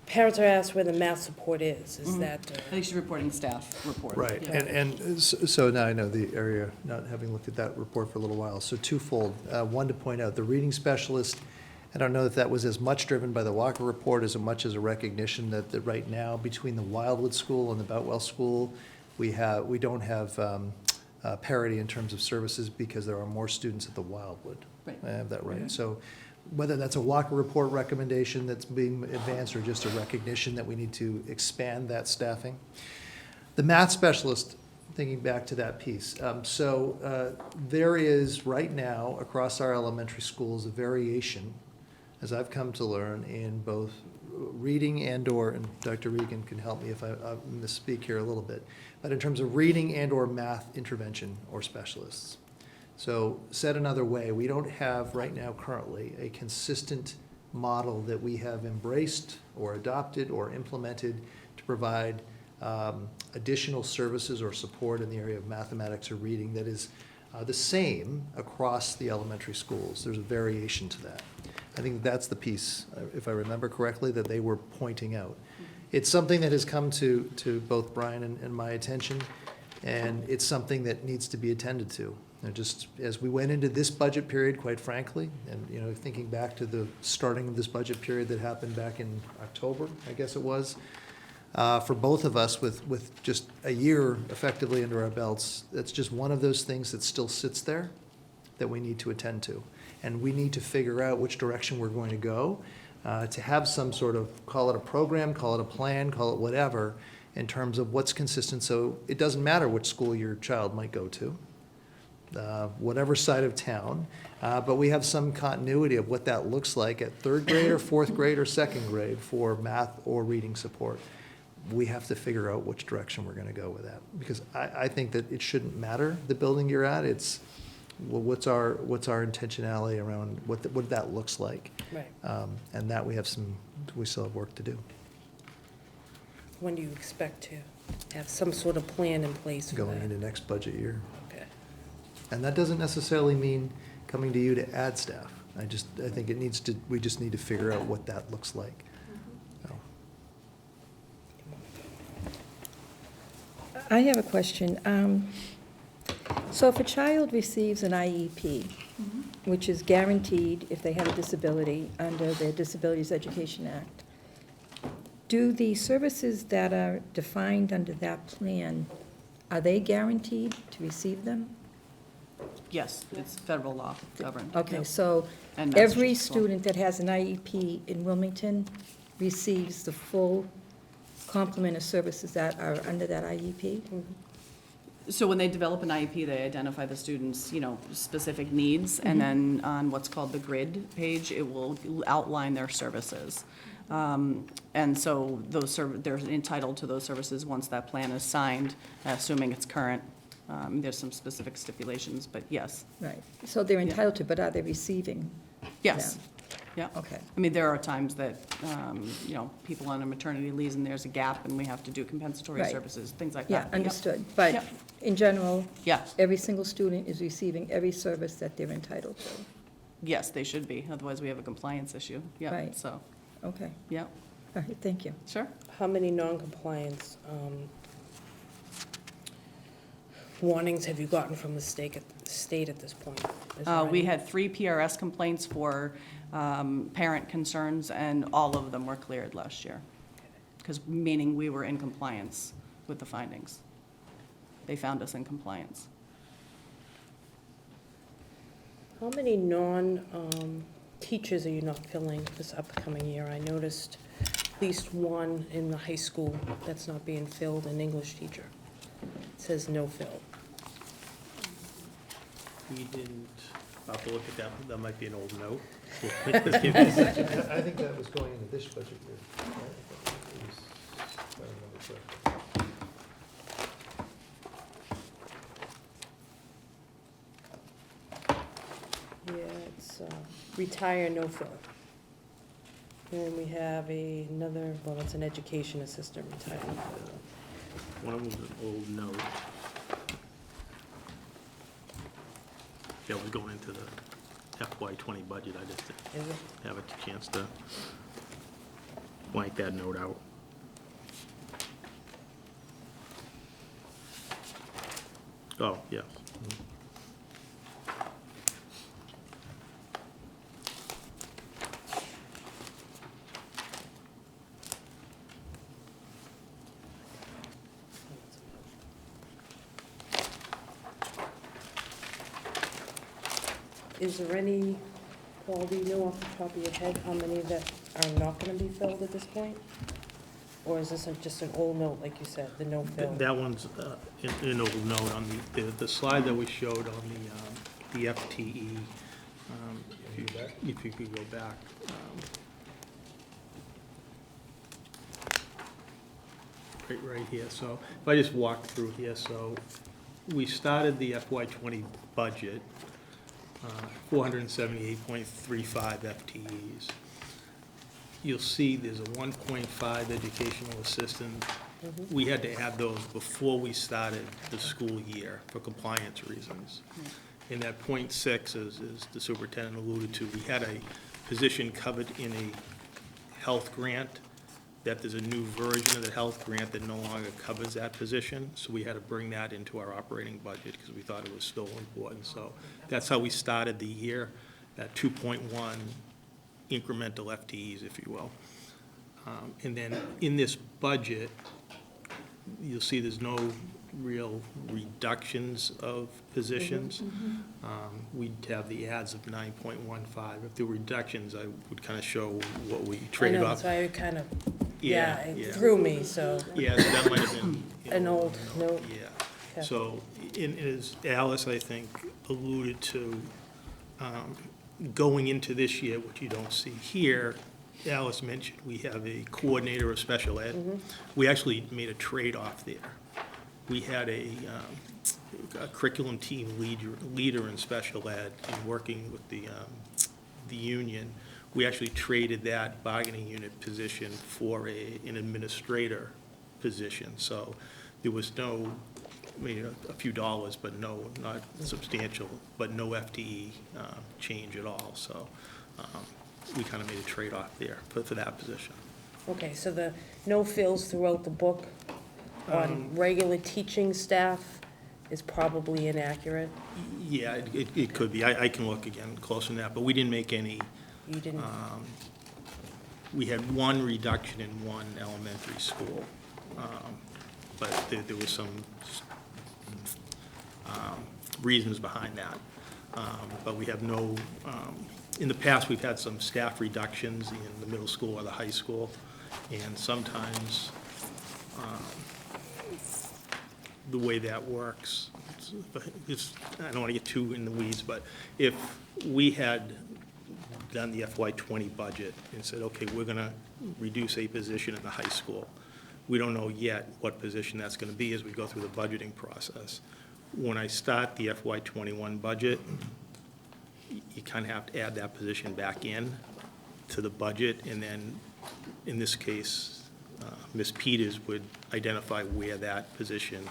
parents are asked where the math support is. Is that, I think she's reporting staff report. Right, Yeah. and so now I know the area, not having looked at that report for a little while. So twofold. One, to point out, the reading specialist, I don't know if that was as much driven by the Walker report as much as a recognition that right now, between the Wildwood School and the Boutwell School, we don't have parity in terms of services because there are more students at the Wildwood. Right. I have that right. Mhm. So whether that's a Walker report recommendation that's being advanced or just a recognition that we need to expand that staffing. The math specialist, thinking back to that piece. There is right now across our elementary schools a variation, as I've come to learn, in both reading and Dr. Regan can help me if I misspeak here a little bit, but in terms of reading and/or math intervention or specialists. So said another way, we don't have right now currently a consistent model that we have embraced or adopted or implemented to provide additional services or support in the area of mathematics or reading that is the same across the elementary schools. There's a variation to that. I think that's the piece, if I remember correctly, that they were pointing out. It's something that has come to both Brian and my attention, and it's something that needs to be attended to. And just as we went into this budget period, quite frankly, and thinking back to the starting of this budget period that happened back in October, I guess it was, for both of us with just a year effectively under our belts, that's just one of those things that still sits there that we need to attend to. And we need to figure out which direction we're going to go, to have some sort of, call it a program, call it a plan, call it whatever, in terms of what's consistent. So it doesn't matter which school your child might go to, whatever side of town, but we have some continuity of what that looks like at third grade or fourth grade or second grade for math or reading support. We have to figure out which direction we're going to go with that, because I think that it shouldn't matter the building you're at. It's, well, what's our intentionality around what that looks like, right. and that we still have work to do. When do you expect to have some sort of plan in place for Going that? into next budget year. Okay. And that doesn't necessarily mean coming to you to add staff. I think we just need to figure out what that looks like. So. I have a question. So if a child receives an IEP, which is guaranteed if they have a disability under the Disabilities Education Act, do the services that are defined under that plan, are they guaranteed to receive them? Yes, it's federal law governed. Okay, Yep. so And every Massachusetts law. student that has an IEP in Wilmington receives the full complement of services that are under that IEP? So when they develop an IEP, they identify the student's, specific needs, and then on what's called the grid page, it will outline their services. And so they're entitled to those services once that plan is signed, assuming it's current. There's some specific stipulations, but yes. Right, so they're entitled to, but are they receiving? Yes. them? Yeah. Okay. I mean, there are times that, people on a maternity leave and there's a gap and we have to do compensatory Right. services, things like Yeah, that. Yep. understood. But Yep. in general, Yes, every single student is receiving every service that they're entitled to. yes, they should be, otherwise we have a compliance issue. Yeah, Right. so, Okay, yeah, all right, thank you. sure. How many non-compliance warnings have you gotten from the state at this point? Is there We any? had 3 PRS complaints for parent concerns, and all of them were cleared last year. Because, meaning we were in compliance with the findings. They found us in compliance. How many teachers are you not filling this upcoming year? I noticed at least one in the high school that's not being filled, an English teacher. It says no fill. We didn't, I'll have to look at that, that might be an old note. Let's give this- I think that was going into this budget year. Right? It was, if I remember correctly. Yeah, it's retire, no fill. And we have another, well, it's an education assistant retirement. One of them's an old note. That was going into the FY20 budget. I just didn't Is it? have a chance to blank that note out. Oh, yes. Is there any, Paul, do you know off the top of your head how many that are not gonna be filled at this point? Or is this just an old note, like you said, the no fill? That one's an old note on the slide that we showed on the FTE. If you could go back. Right here. So if I just walk through here, so we started the FY20 budget, 478.35 FTEs. You'll see there's a 1.5 educational assistant. We had to add those before we started the school year for compliance reasons. And that 0.6, as the superintendent alluded to, we had a position covered in a health grant, that there's a new version of the health grant that no longer covers that position. So we had to bring that into our operating budget because we thought it was still important. So that's how we started the year, at 2.1 incremental FTEs, if you will. And then in this budget, you'll see there's no real reductions of positions. We'd have the adds of 9.15. If there were reductions, I would kind of show what we traded I know, off. so I kind of, Yeah, it yeah. threw me, so, Yeah, so that might have been. an old note. Yeah. Okay. So, as Alice, I think, alluded to, going into this year, which you don't see here, Alice mentioned we have a coordinator of special ed. We actually made a trade-off there. We had a curriculum team leader in special ed, and working with the union, we actually traded that bargaining unit position for an administrator position. So there was no, I mean, a few dollars, but no, not substantial, but no FTE change at all. So we kind of made a trade-off there for that position. Okay, so the no fills throughout the book on regular teaching staff is probably inaccurate? Yeah, it could be. I can look again closer than that, but we didn't make any. You didn't, We had one reduction in one elementary school, but there was some reasons behind that. But we have no, in the past, we've had some staff reductions in the middle school or the high school, and sometimes the way that works, I don't want to get too in the weeds, but if we had done the FY20 budget and said, okay, we're going to reduce a position in the high school, we don't know yet what position that's going to be as we go through the budgeting process. When I start the FY21 budget, you kind of have to add that position back in to the budget, and then, in this case, Ms. Peters would identify where that position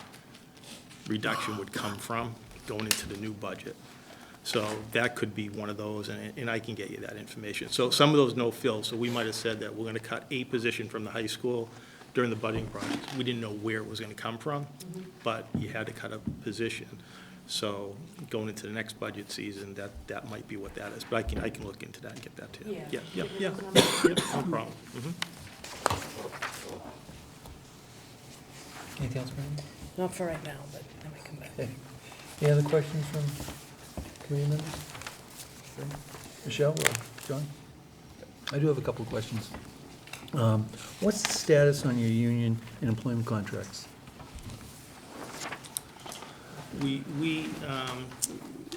reduction would come from going into the new budget. So that could be one of those, and I can get you that information. So some of those no fills, so we might have said that we're going to cut a position from the high school during the budgeting process. We didn't know where it was going to come from, but you had to cut a position. So going into the next budget season, that might be what that is. But I can look into that and get that to you. Yeah. Yeah, no problem. Anything else, Brandon? not for right now, but I might come back. Okay. Any other questions from committee members? Okay. Michelle or John? I do have a couple of questions. What's the status on your union and employment contracts? We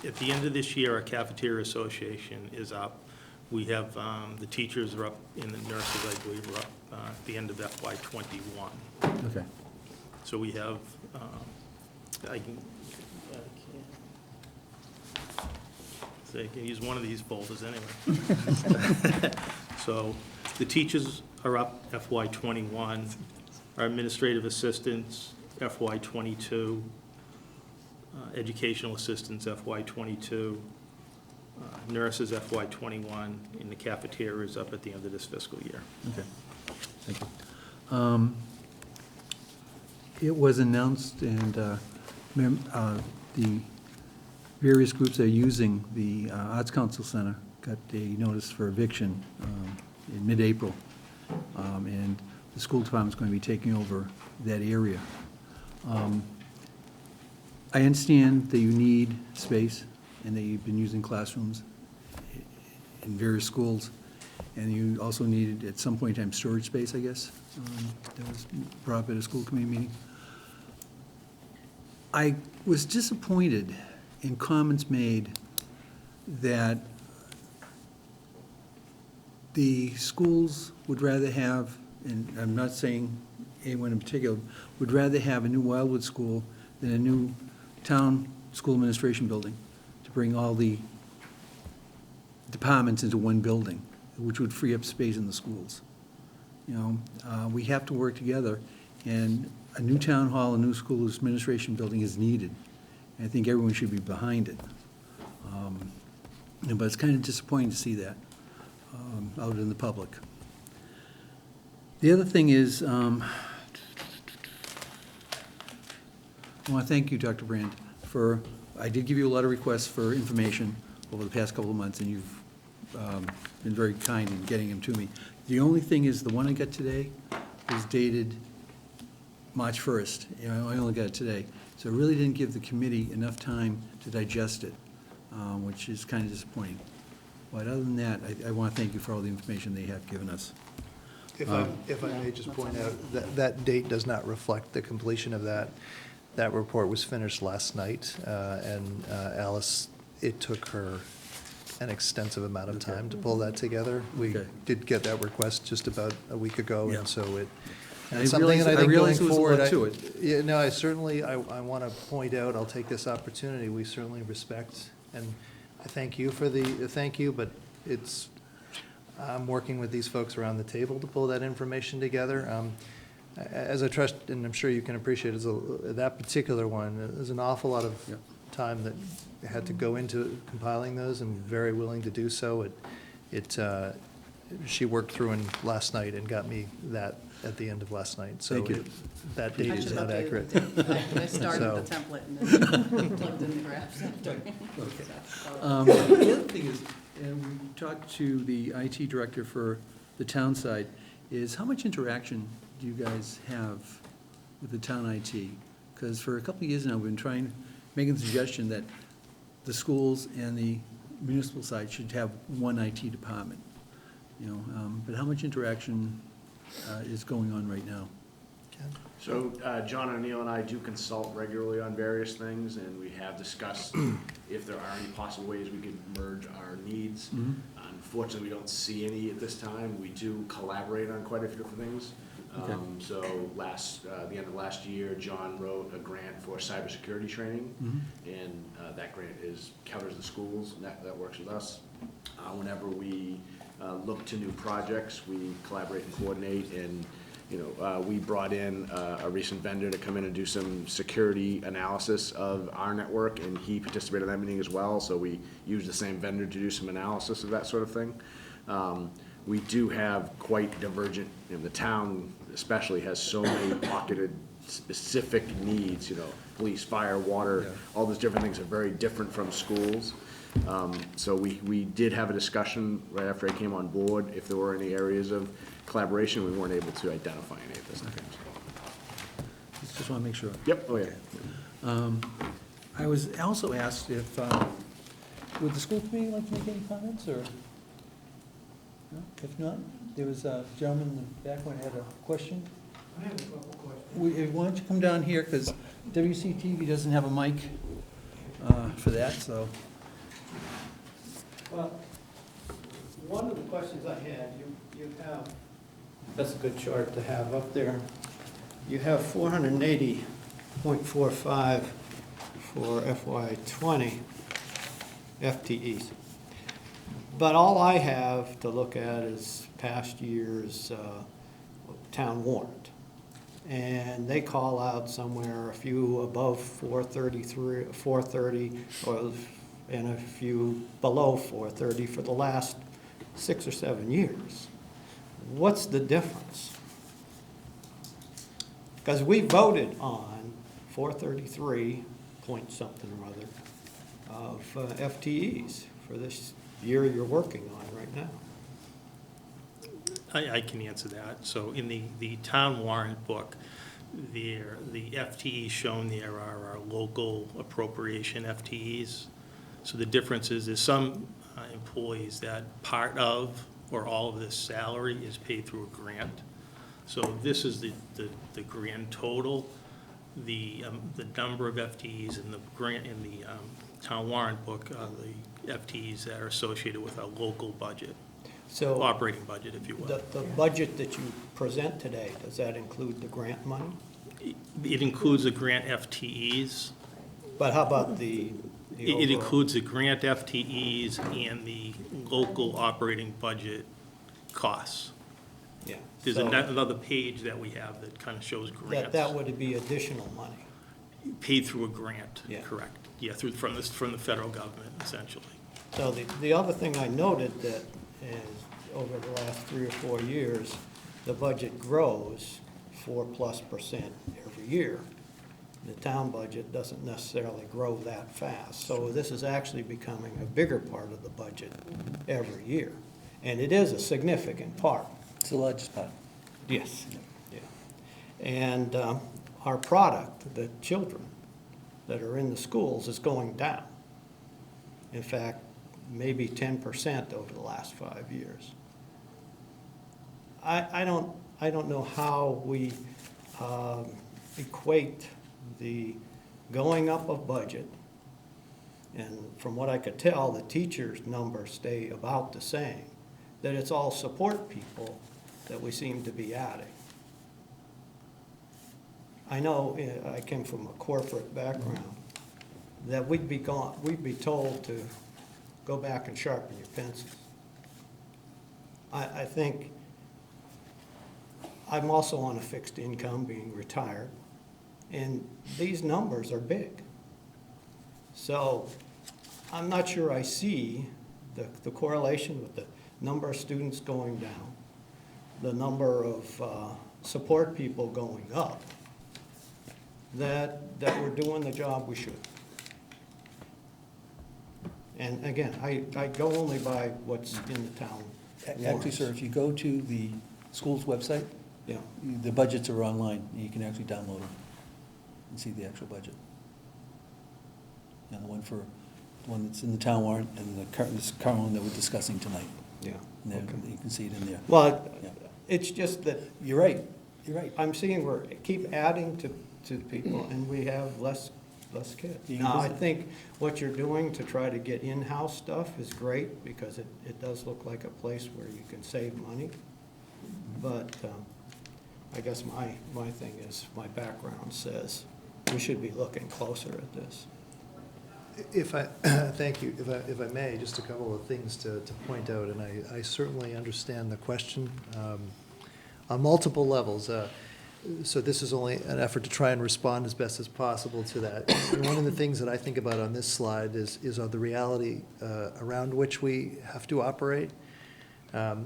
at the end of this year, our cafeteria association is up. We have, the teachers are up, and the nurses, I believe, are up at the end of FY21. Okay. So we have, I can use one of these folders anyway. So The teachers are up FY '21, our administrative assistants FY '22, educational assistants FY '22, nurses FY '21, and the cafeteria is up at the end of this fiscal year. Okay, thank you. It was announced, and the various groups that are using the Arts Council Center got a notice for eviction in mid-April, and the school department's going to be taking over that area. I understand that you need space and that you've been using classrooms in various schools, and you also needed, at some point in time, storage space, I guess, that was brought up at a school committee meeting. I was disappointed in comments made that the schools would rather have, and I'm not saying anyone in particular, would rather have a new Wildwood school than a new town school administration building to bring all the departments into one building, which would free up space in the schools. You know, we have to work together, and a new town hall, a new school administration building is needed. And I think everyone should be behind it. But it's kind of disappointing to see that out in the public. The other thing is, I want to thank you, Dr. Brandt, for, I did give you a lot of requests for information over the past couple of months, and you've been very kind in getting them to me. The only thing is, the one I got today is dated March 1st. You know, I only got it today. So it really didn't give the committee enough time to digest it, which is kind of disappointing. But other than that, I want to thank you for all the information they have given us. If I may just point out, that date does not reflect the completion of that. That report was finished last night, and Alice, it took her an extensive amount of time to pull that together. We did get that request just about a week ago, and so it, I it's something that I think going realize there was a lot forward, to it. yeah, no, I certainly, I want to point out, I'll take this opportunity, we certainly respect, and I thank you for the thank you, but it's, I'm working with these folks around the table to pull that information together. As I trust, and I'm sure you can appreciate, that particular one, there's an awful lot of time that had to go into compiling those, and very willing to do so. She worked through and last night and got me that at the end of last night. So Thank you. That date I is should not update accurate. the date. I started with the template and then plugged in the graphs after. The other thing is, and we talked to the IT director for the town side, is how much interaction do you guys have with the town IT? Because for a couple of years now, we've been making the suggestion that the schools and the municipal side should have one IT department. You know, but how much interaction is going on right now? So John O'Neill and I do consult regularly on various things, and we have discussed if there are any possible ways we could merge our needs. Unfortunately, we don't see any at this time. We do collaborate on quite a few different things. So the end of last year, John wrote a grant for cybersecurity training, and that grant covers the schools, and that works with us. Whenever we look to new projects, we collaborate and coordinate, and we brought in a recent vendor to come in and do some security analysis of our network, and he participated in that meeting as well, so we used the same vendor to do some analysis of that sort of thing. We do have quite divergent, the town especially has so many pocketed specific needs, police, fire, water, all those different things are very different from schools. So we did have a discussion right after I came on board, if there were any areas of collaboration. We weren't able to identify any of this. Just want to make sure. Yep, oh yeah. I was also asked if, would the school committee like to make any comments, or? No? If not, there was a gentleman in the back one had a question. I have a couple questions. Why don't you come down here, because WCTV doesn't have a mic for that, so. Well, one of the questions I had, you have, that's a good chart to have up there. You have 480.45 for FY '20 FTEs. But all I have to look at is past year's town warrant. And they call out somewhere a few above 430, and a few below 430 for the last 6 or 7 years. What's the difference? Because we voted on 433 point something or other of FTEs for this year you're working on right now. I can answer that. So in the town warrant book, the FTEs shown there are our local appropriation FTEs. So the difference is there's some employees that part of or all of this salary is paid through a grant. So this is the grand total. The number of FTEs in the grant in the town warrant book are the FTEs that are associated with our local budget. So Operating budget, if you will. the budget that you present today, does that include the grant money? It includes the grant FTEs. But how about the It overall? includes the grant FTEs and the local operating budget costs. Yeah. There's So another page that we have that kind of shows grants. that would be additional money. Paid through a grant, Yeah. correct. Yeah, from the federal government, essentially. So the other thing I noted that is over the last 3 or 4 years, the budget grows 4+% every year. The town budget doesn't necessarily grow that fast. So this is actually becoming a bigger part of the budget every year. And it is a significant part. It's the largest part. Yes. Yeah. And our product, the children that are in the schools, is going down. In fact, maybe 10% over the last 5 years. I don't know how we equate the going up of budget, and from what I could tell, the teachers' numbers stay about the same, that it's all support people that we seem to be adding. I know I came from a corporate background, that we'd be told to go back and sharpen your pencils. I think I'm also on a fixed income, being retired, and these numbers are big. So I'm not sure I see the correlation with the number of students going down, the number of support people going up, that we're doing the job we should. And again, I go only by what's in the town Actually, warrants. sir, if you go to the school's website, Yeah, the budgets are online, and you can actually download them and see the actual budget. And the one that's in the town warrant and this current one that we're discussing tonight. yeah. And there, Okay. you can see it in there. Well, Yeah. it's just that You're right, you're right. I'm seeing keep adding to people, and we have less kids. Now, I think what you're doing to try to get in-house stuff is great, because it does look like a place where you can save money. But I guess my thing is, my background says we should be looking closer at this. If I, thank you, if I may, just a couple of things to point out, and I certainly understand the question on multiple levels. So this is only an effort to try and respond as best as possible to that. And one of the things that I think about on this slide is the reality around which we have to operate.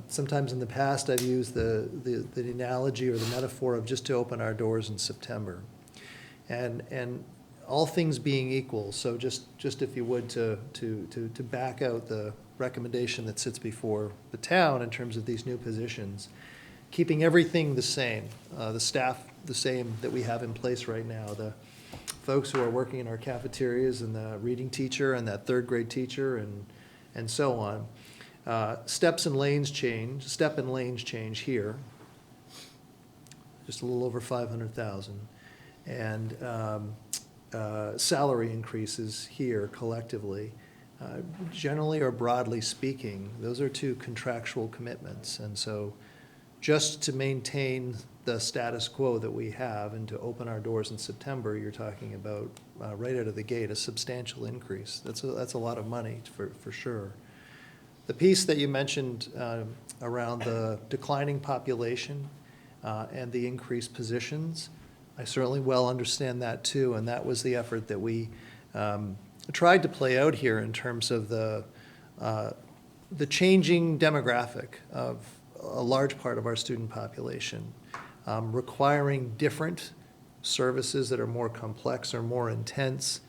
Sometimes in the past, I've used the analogy or the metaphor of just to open our doors in September. And all things being equal, so just if you would, to back out the recommendation that sits before the town in terms of these new positions, keeping everything the same, the staff the same that we have in place right now, the folks who are working in our cafeterias, and the reading teacher, and that third grade teacher, and so on. Step and lanes change here, just a little over 500,000. And salary increases here collectively, generally or broadly speaking, those are two contractual commitments. And so just to maintain the status quo that we have and to open our doors in September, you're talking about, right out of the gate, a substantial increase. That's a lot of money for sure. The piece that you mentioned around the declining population and the increased positions, I certainly well understand that too, and that was the effort that we tried to play out here in terms of the changing demographic of a large part of our student population, requiring different services that are more complex or more intense,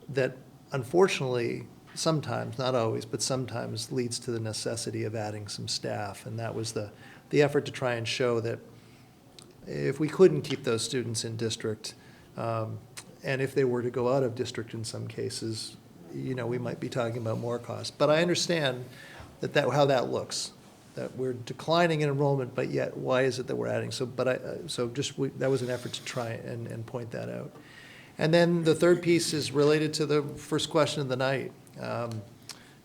that unfortunately, sometimes, not always, but sometimes leads to the necessity of adding some staff. And that was the effort to try and show that if we couldn't keep those students in district, and if they were to go out of district in some cases, you know, we might be talking about more costs. But I understand how that looks, that we're declining in enrollment, but yet why is it that we're adding? That was an effort to try and point that out. And then the third piece is related to the first question of the night,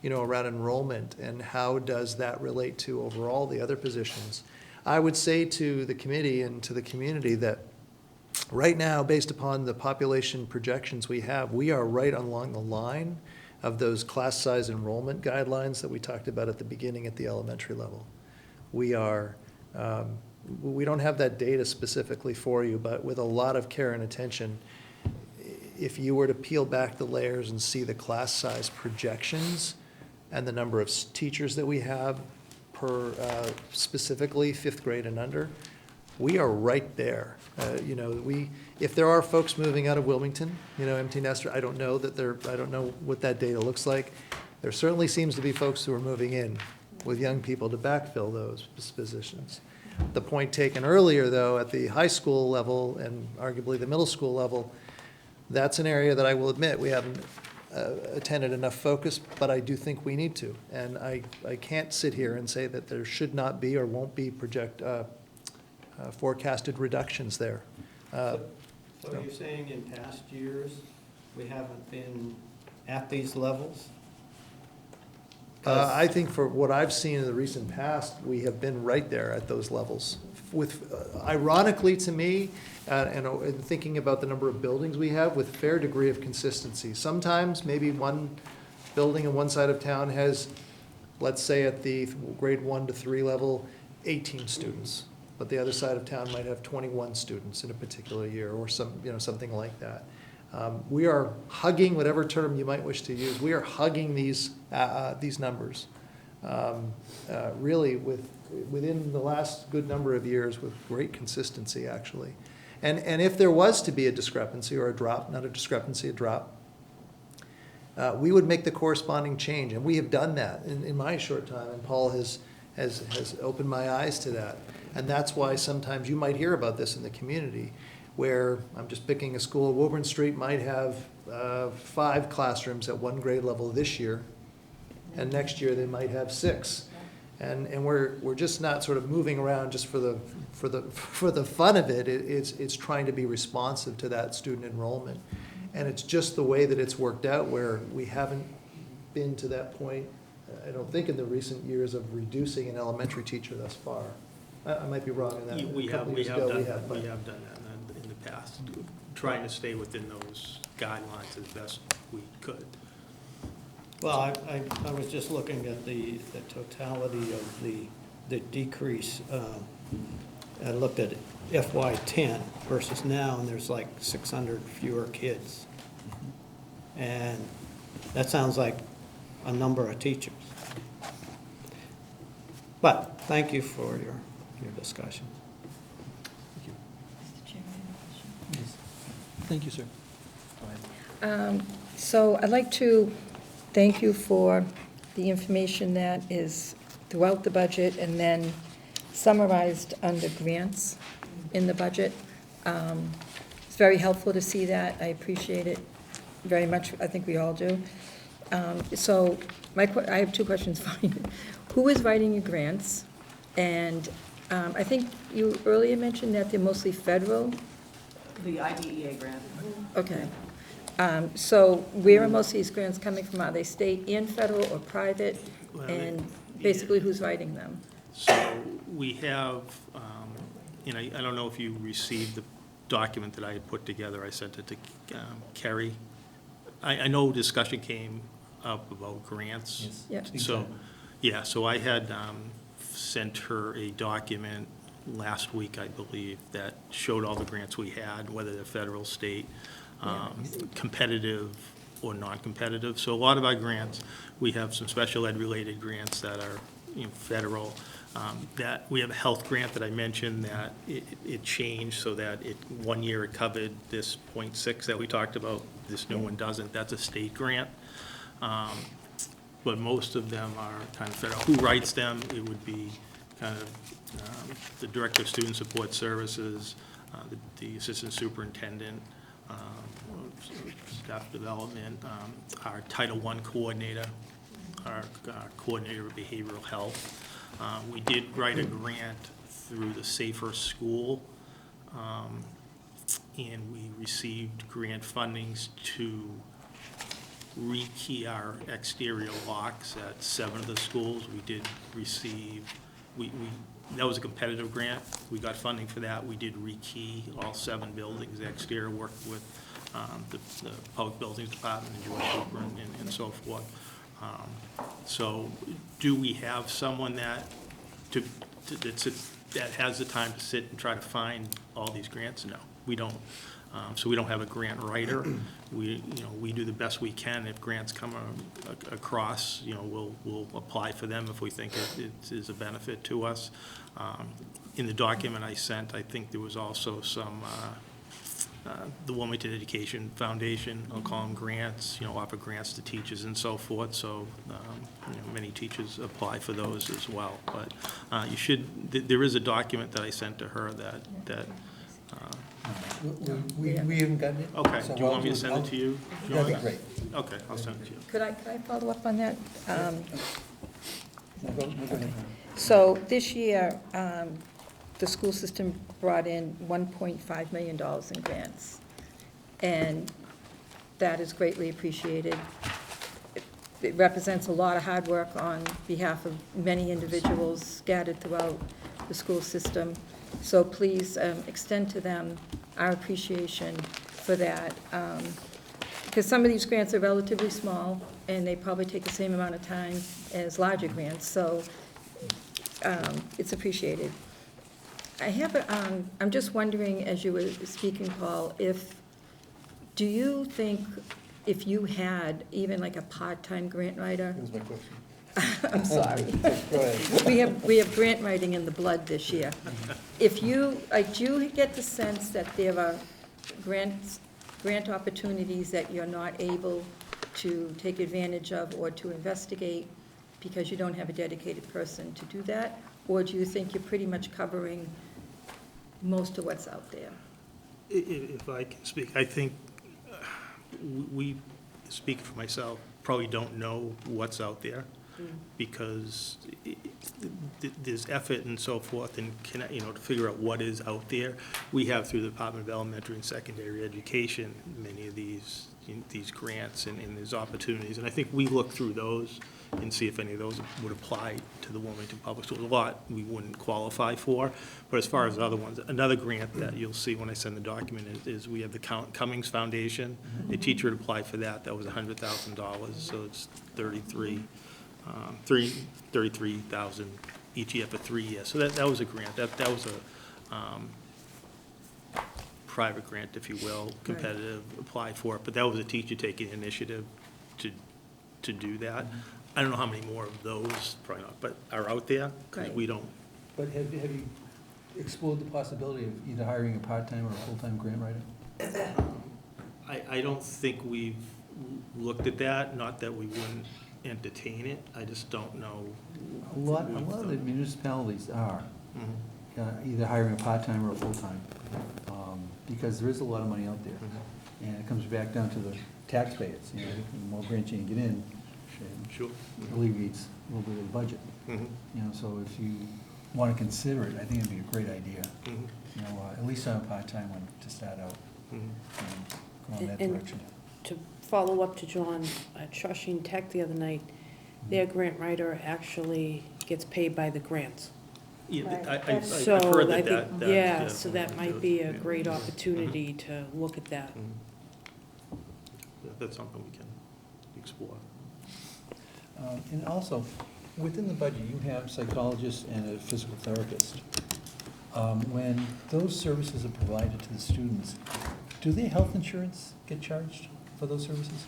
you know, around enrollment and how does that relate to overall the other positions. I would say to the committee and to the community that right now, based upon the population projections we have, we are right along the line of those class size enrollment guidelines that we talked about at the beginning at the elementary level. We are, we don't have that data specifically for you, but with a lot of care and attention, if you were to peel back the layers and see the class size projections and the number of teachers that we have per specifically 5th grade and under, we are right there. You know, if there are folks moving out of Wilmington, you know, empty nester, I don't know what that data looks like. There certainly seems to be folks who are moving in with young people to backfill those positions. The point taken earlier, though, at the high school level and arguably the middle school level, that's an area that I will admit we haven't attended enough focus, but I do think we need to. And I can't sit here and say that there should not be or won't be forecasted reductions there. So you're saying in past years, we haven't been at these levels? I think for what I've seen in the recent past, we have been right there at those levels. With, ironically to me, and thinking about the number of buildings we have, with fair degree of consistency. Sometimes maybe one building on one side of town has, let's say at the grade 1 to 3 level, 18 students. But the other side of town might have 21 students in a particular year or something like that. We are hugging, whatever term you might wish to use, we are hugging these numbers. Really within the last good number of years with great consistency, actually. And if there was to be a discrepancy or a drop, not a discrepancy, a drop, we would make the corresponding change. And we have done that in my short time, and Paul has opened my eyes to that. And that's why sometimes you might hear about this in the community, where, I'm just picking a school, Woburn Street might have 5 classrooms at one grade level this year, and next year they might have 6. And we're just not sort of moving around just for the fun of it. It's trying to be responsive to that student enrollment. And it's just the way that it's worked out, where we haven't been to that point, I don't think in the recent years, of reducing an elementary teacher thus far. I might be wrong in that. We have done that in the past, trying to stay within those guidelines as best we could. Well, I was just looking at the totality of the decrease. I looked at FY10 versus now, and there's like 600 fewer kids. And that sounds like a number of teachers. But thank you for your discussion. Thank you, sir. So I'd like to thank you for the information that is throughout the budget and then summarized under grants in the budget. It's very helpful to see that. I appreciate it very much. I think we all do. So I have 2 questions for you. Who is writing your grants? And I think you earlier mentioned that they're mostly federal. The IDEA grant. Okay. So where are most of these grants coming from? Are they state and federal or private? And basically, who's writing them? So we have, and I don't know if you received the document that I had put together. I sent it to Kerry. I know discussion came up about grants. Yes. So Yeah, so I had sent her a document last week, I believe, that showed all the grants we had, whether they're federal, state, competitive or non-competitive. So a lot of our grants, we have some special ed-related grants that are, federal. That we have a health grant that I mentioned that it changed so that one year it covered this 0.6 that we talked about. This new one doesn't. That's a state grant. But most of them are kind of federal. Who writes them? It would be kind of the Director of Student Support Services, the Assistant Superintendent, Staff Development, our Title I Coordinator, our Coordinator of Behavioral Health. We did write a grant through the Safer School, and we received grant fundings to rekey our exterior locks at 7 of the schools. We did receive, that was a competitive grant. We got funding for that. We did rekey all 7 buildings, the exterior, worked with the Public Buildings Department and George Cooper and so forth. So do we have someone that has the time to sit and try to find all these grants? No, we don't. So we don't have a grant writer. We do the best we can. If grants come across, we'll apply for them if we think it is a benefit to us. In the document I sent, I think there was also some, the Wilmington Education Foundation, I'll call them grants, offer grants to teachers and so forth. So many teachers apply for those as well. But there is a document that I sent to her that We haven't gotten it. okay, So do you want me to send it to you? That'd be great. Okay, I'll send it to you. Could I follow up on that? No, go ahead. So this year, the school system brought in $1.5 million in grants, and that is greatly appreciated. It represents a lot of hard work on behalf of many individuals scattered throughout the school system. So please extend to them our appreciation for that, because some of these grants are relatively small, and they probably take the same amount of time as larger grants, so it's appreciated. I'm just wondering, as you were speaking, Paul, do you think if you had even like a part-time grant writer? That was my question. I'm sorry. Go ahead. We have grant writing in the blood this year. If you, do you get the sense that there are grant opportunities that you're not able to take advantage of or to investigate because you don't have a dedicated person to do that? Or do you think you're pretty much covering most of what's out there? If I can speak, I think we, speaking for myself, probably don't know what's out there. Because there's effort and so forth, and to figure out what is out there. We have through the Department of Elementary and Secondary Education many of these grants and there's opportunities, and I think we look through those and see if any of those would apply to the Wilmington Public Schools. A lot we wouldn't qualify for, but as far as other ones, another grant that you'll see when I send the document is we have the Cummings Foundation. A teacher had applied for that. That was $100,000, so it's 33,000 each year for 3 years. So that was a grant. That was a private grant, if you will, competitive, applied for it. But that was a teacher taking initiative to do that. I don't know how many more of those, probably not, but are out there, because we don't. But have you explored the possibility of either hiring a part-time or a full-time grant writer? I don't think we've looked at that, not that we wouldn't entertain it, I just don't know. A lot of the municipalities are either hiring a part-time or a full-time, because there is a lot of money out there. And it comes back down to the taxpayers, the more grants you can get in, Sure. alleviates a little bit of the budget. So if you want to consider it, I think it'd be a great idea. At least on a part-time one to start out, go in that direction. To follow up to John, at Shawshene Tech the other night, their grant writer actually gets paid by the grants. Yeah, I've So heard I that. think, yeah, so that might be a great opportunity to look at that. That's something we can explore. And also, Within the budget, you have psychologists and a physical therapist. When those services are provided to the students, do their health insurance get charged for those services?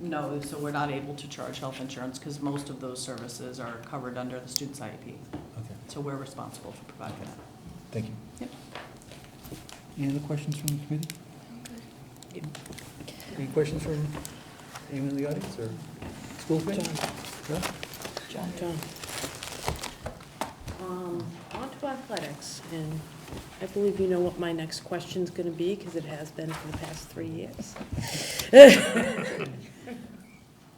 No, so we're not able to charge health insurance because most of those services are covered under the student's IEP. Okay, So we're responsible for providing that. thank you. Yep. Any other questions from the committee? Any questions from anyone in the audience or school committee? No? John. On to athletics, and I believe you know what my next question's gonna be, because it has been for the past 3 years.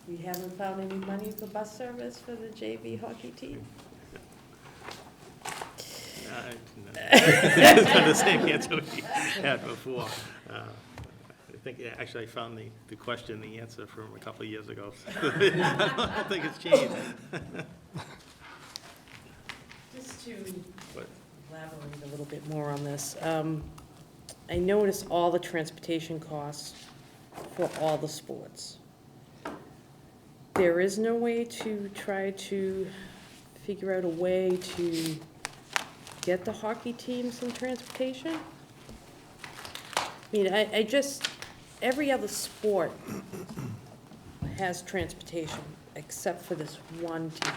We haven't found any money for bus service for the JV hockey team? It's not the same answer we had before. I think, actually, I found the question, the answer from a couple of years ago. I don't think it's changed. Just to But elaborate a little bit more on this, I noticed all the transportation costs for all the sports. There is no way to try to figure out a way to get the hockey team some transportation? I mean, I just, every other sport has transportation except for this one team.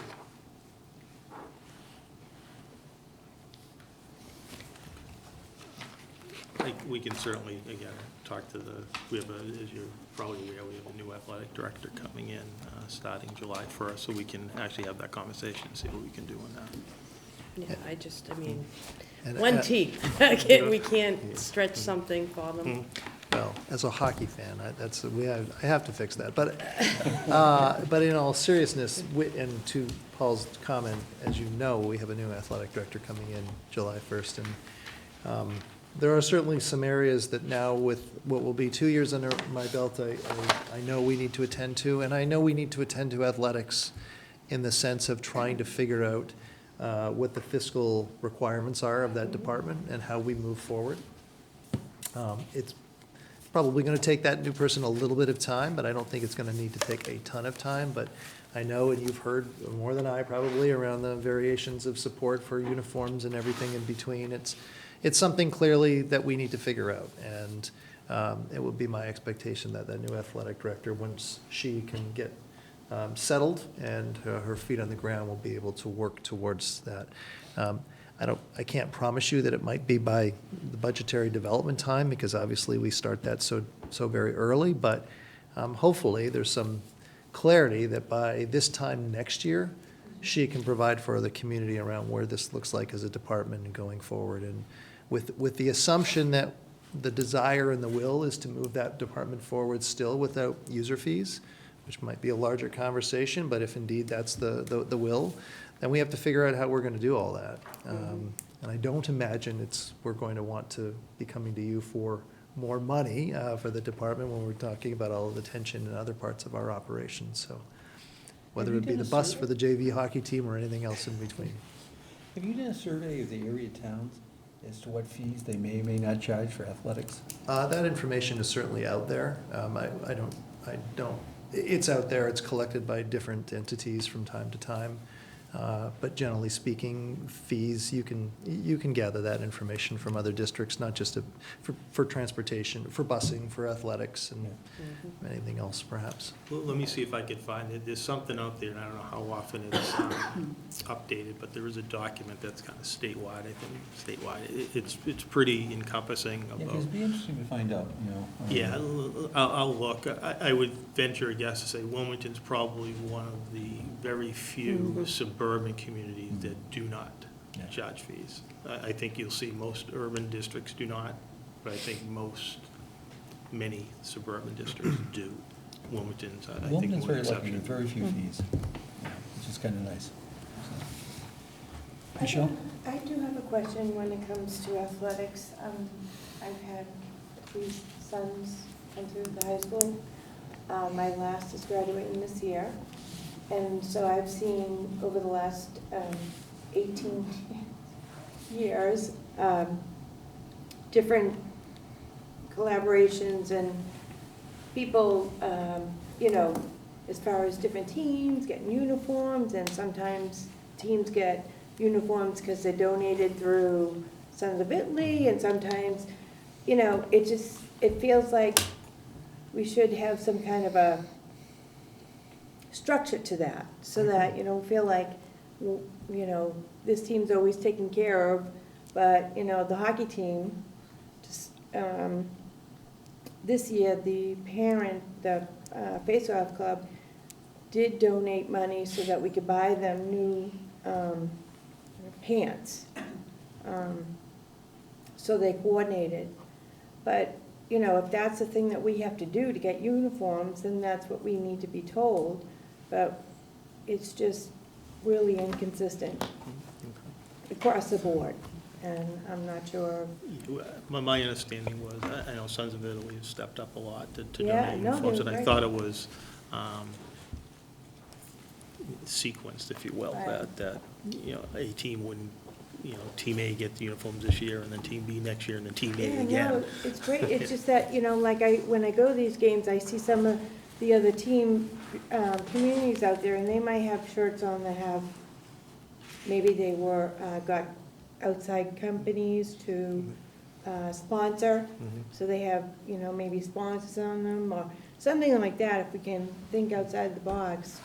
we can certainly, again, talk to we have as you're probably aware, we have a new athletic director coming in starting July 1st, so we can actually have that conversation and see what we can do on that. Yeah, I mean, And, one team, we can't stretch something for them. Well, as a hockey fan, I have to fix that. But in all seriousness, and to Paul's comment, as you know, we have a new athletic director coming in July 1st, and there are certainly some areas that now, with what will be 2 years under my belt, I know we need to attend to, and I know we need to attend to athletics in the sense of trying to figure out what the fiscal requirements are of that department and how we move forward. It's probably going to take that new person a little bit of time, but I don't think it's going to need to take a ton of time. But I know, and you've heard more than I probably, around the variations of support for uniforms and everything in between. It's something clearly that we need to figure out. And it would be my expectation that that new athletic director, once she can get settled and her feet on the ground, will be able to work towards that. I can't promise you that it might be by the budgetary development time, because obviously we start that so very early, but hopefully there's some clarity that by this time next year, she can provide for the community around where this looks like as a department and going forward. And with the assumption that the desire and the will is to move that department forward still without user fees, which might be a larger conversation, but if indeed that's the will, then we have to figure out how we're going to do all that. And I don't imagine we're going to want to be coming to you for more money for the department when we're talking about all of the tension in other parts of our operations. So whether it be the bus for the JV hockey team or anything else in between. Have you done a survey of the area towns as to what fees they may or may not charge for athletics? That information is certainly out there. It's out there, it's collected by different entities from time to time. But generally speaking, fees, you can gather that information from other districts, not just for transportation, for busing, for athletics, and anything else perhaps. Well, let me see if I can find it. There's something out there, and I don't know how often it's updated, but there is a document that's kind of statewide, I think, It's pretty encompassing Yeah, about. 'cause it'd be interesting to find out, you know. Yeah, I'll look. I would venture a guess to say Wilmington's probably one of the very few suburban communities that do not charge fees. I think you'll see most urban districts do not, but I think many suburban districts do. Wilmington's, I think, Wilmington's one very lucky, exception. with very few fees, which is kind of nice. Michelle? I do have a question when it comes to athletics. I've had 3 sons come through the high school. My last is graduating this year. And so I've seen over the last 18 years, different collaborations and people, as far as different teams getting uniforms, and sometimes teams get uniforms because they're donated through Sons of Italy, and sometimes, you know, it feels like we should have some kind of a structure to that, so that, you know, feel like, you know, this team's always taken care of, but, you know, the hockey team, just, this year, the Face-Off Club did donate money so that we could buy them new pants. So they coordinated. But, you know, if that's the thing that we have to do to get uniforms, then that's what we need to be told. But it's just really inconsistent across the board, and I'm not sure. My understanding was, I know Sons of Italy has stepped up a lot to Yeah, donate no, uniforms, they're and I great. thought it was sequenced, if you will, Right. that, you know, a team wouldn't, you know, Team A get the uniforms this year, and then Team B next year, and then Team A Yeah, again. no, it's great, it's just that, you know, like when I go to these games, I see some of the other team, communities out there, and they might have shirts on that have, maybe they were, got outside companies to, sponsor, so they have, you know, maybe sponsors on them, or something like that, if we can think outside the box.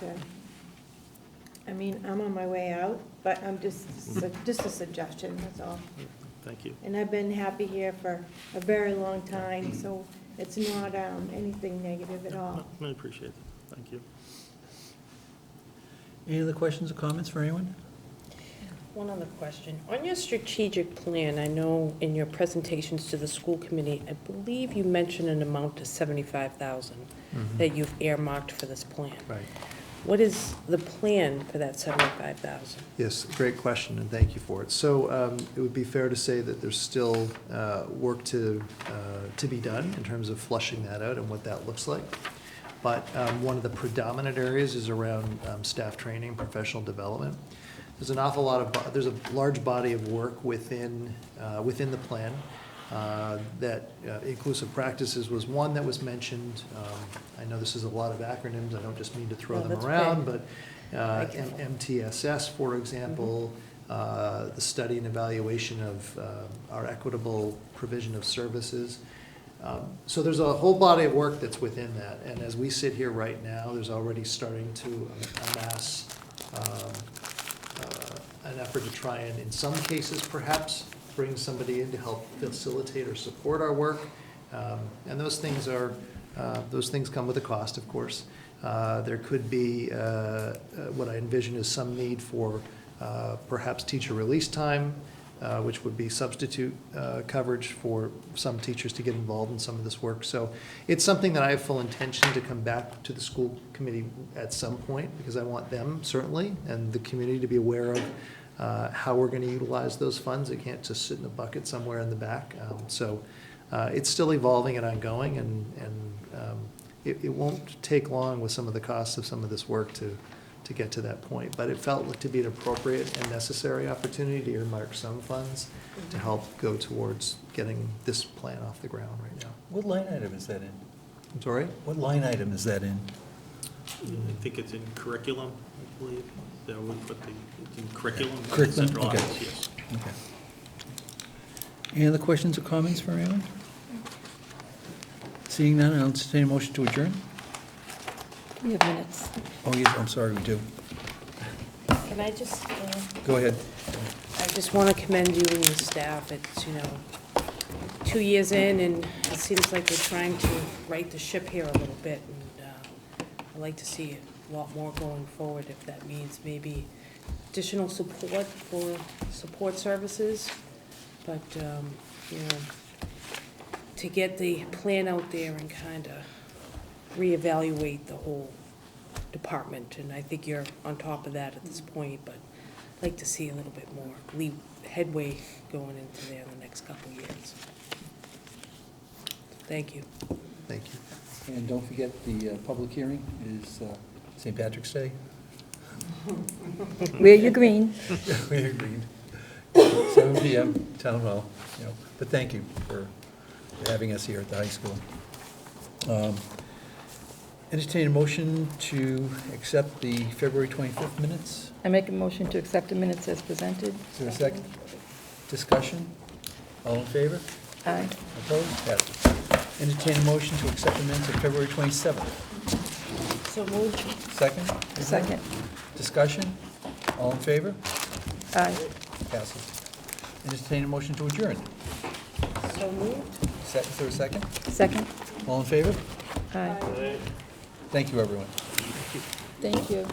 I mean, I'm on my way out, but I'm just a suggestion, that's all. Thank you. And I've been happy here for a very long time, so it's not anything negative at all. I appreciate it. Thank you. Any other questions or comments for anyone? One other question. On your strategic plan, I know in your presentations to the school committee, I believe you mentioned an amount of $75,000 that you've earmarked for this plan. Right. What is the plan for that $75,000? Yes, great question, and thank you for it. So it would be fair to say that there's still work to be done in terms of flushing that out and what that looks like. But one of the predominant areas is around staff training, professional development. There's an awful lot of, there's a large body of work within the plan that inclusive practices was one that was mentioned. I know this is a lot of acronyms, I don't just mean to throw No, them that's around, okay. but MTSS, for example, the study and evaluation of our equitable provision of services. So there's a whole body of work that's within that, and as we sit here right now, there's already starting to amass an effort to try and, in some cases perhaps, bring somebody in to help facilitate or support our work. And those things come with a cost, of course. There could be, what I envision is some need for perhaps teacher release time, which would be substitute coverage for some teachers to get involved in some of this work. So it's something that I have full intention to come back to the school committee at some point, because I want them, certainly, and the community to be aware of how we're going to utilize those funds. It can't just sit in a bucket somewhere in the back. So it's still evolving and ongoing, and it won't take long with some of the costs of some of this work to get to that point. But it felt to be an appropriate and necessary opportunity to earmark some funds to help go towards getting this plan off the ground right now. What line item is that in? I'm sorry? What line item is that in? I think it's in curriculum, I believe. That we put it's in curriculum. Curriculum, Central okay. office, yes. Okay. Any other questions or comments for anyone? Seeing none, I'll entertain a motion to adjourn. We have minutes. Oh, yes, I'm sorry, we do. Can I just, Go ahead. I just want to commend you and your staff. It's, 2 years in, and it seems like we're trying to right the ship here a little bit. And I'd like to see a lot more going forward, if that means maybe additional support for support services. But, to get the plan out there and kind of reevaluate the whole department. And I think you're on top of that at this point, but I'd like to see a little bit more headway going into there in the next couple of years. Thank you. Thank you. And don't forget, the public hearing is St. Patrick's Day. Wear your green. We agreed. 7 PM, Town Hall. But thank you for having us here at the high school. Entertain a motion to accept the February 25th minutes. I make a motion to accept the minutes as presented. Is there a second? Discussion? All in favor? Aye. Opposed? Passes. Entertain a motion to accept the minutes of February 27th. So moved. Second? Second. Discussion? All in favor? Aye. Passes. Entertain a motion to adjourn. So moved. Is there a second? Second. All in favor? Aye. Thank you, everyone. Thank you.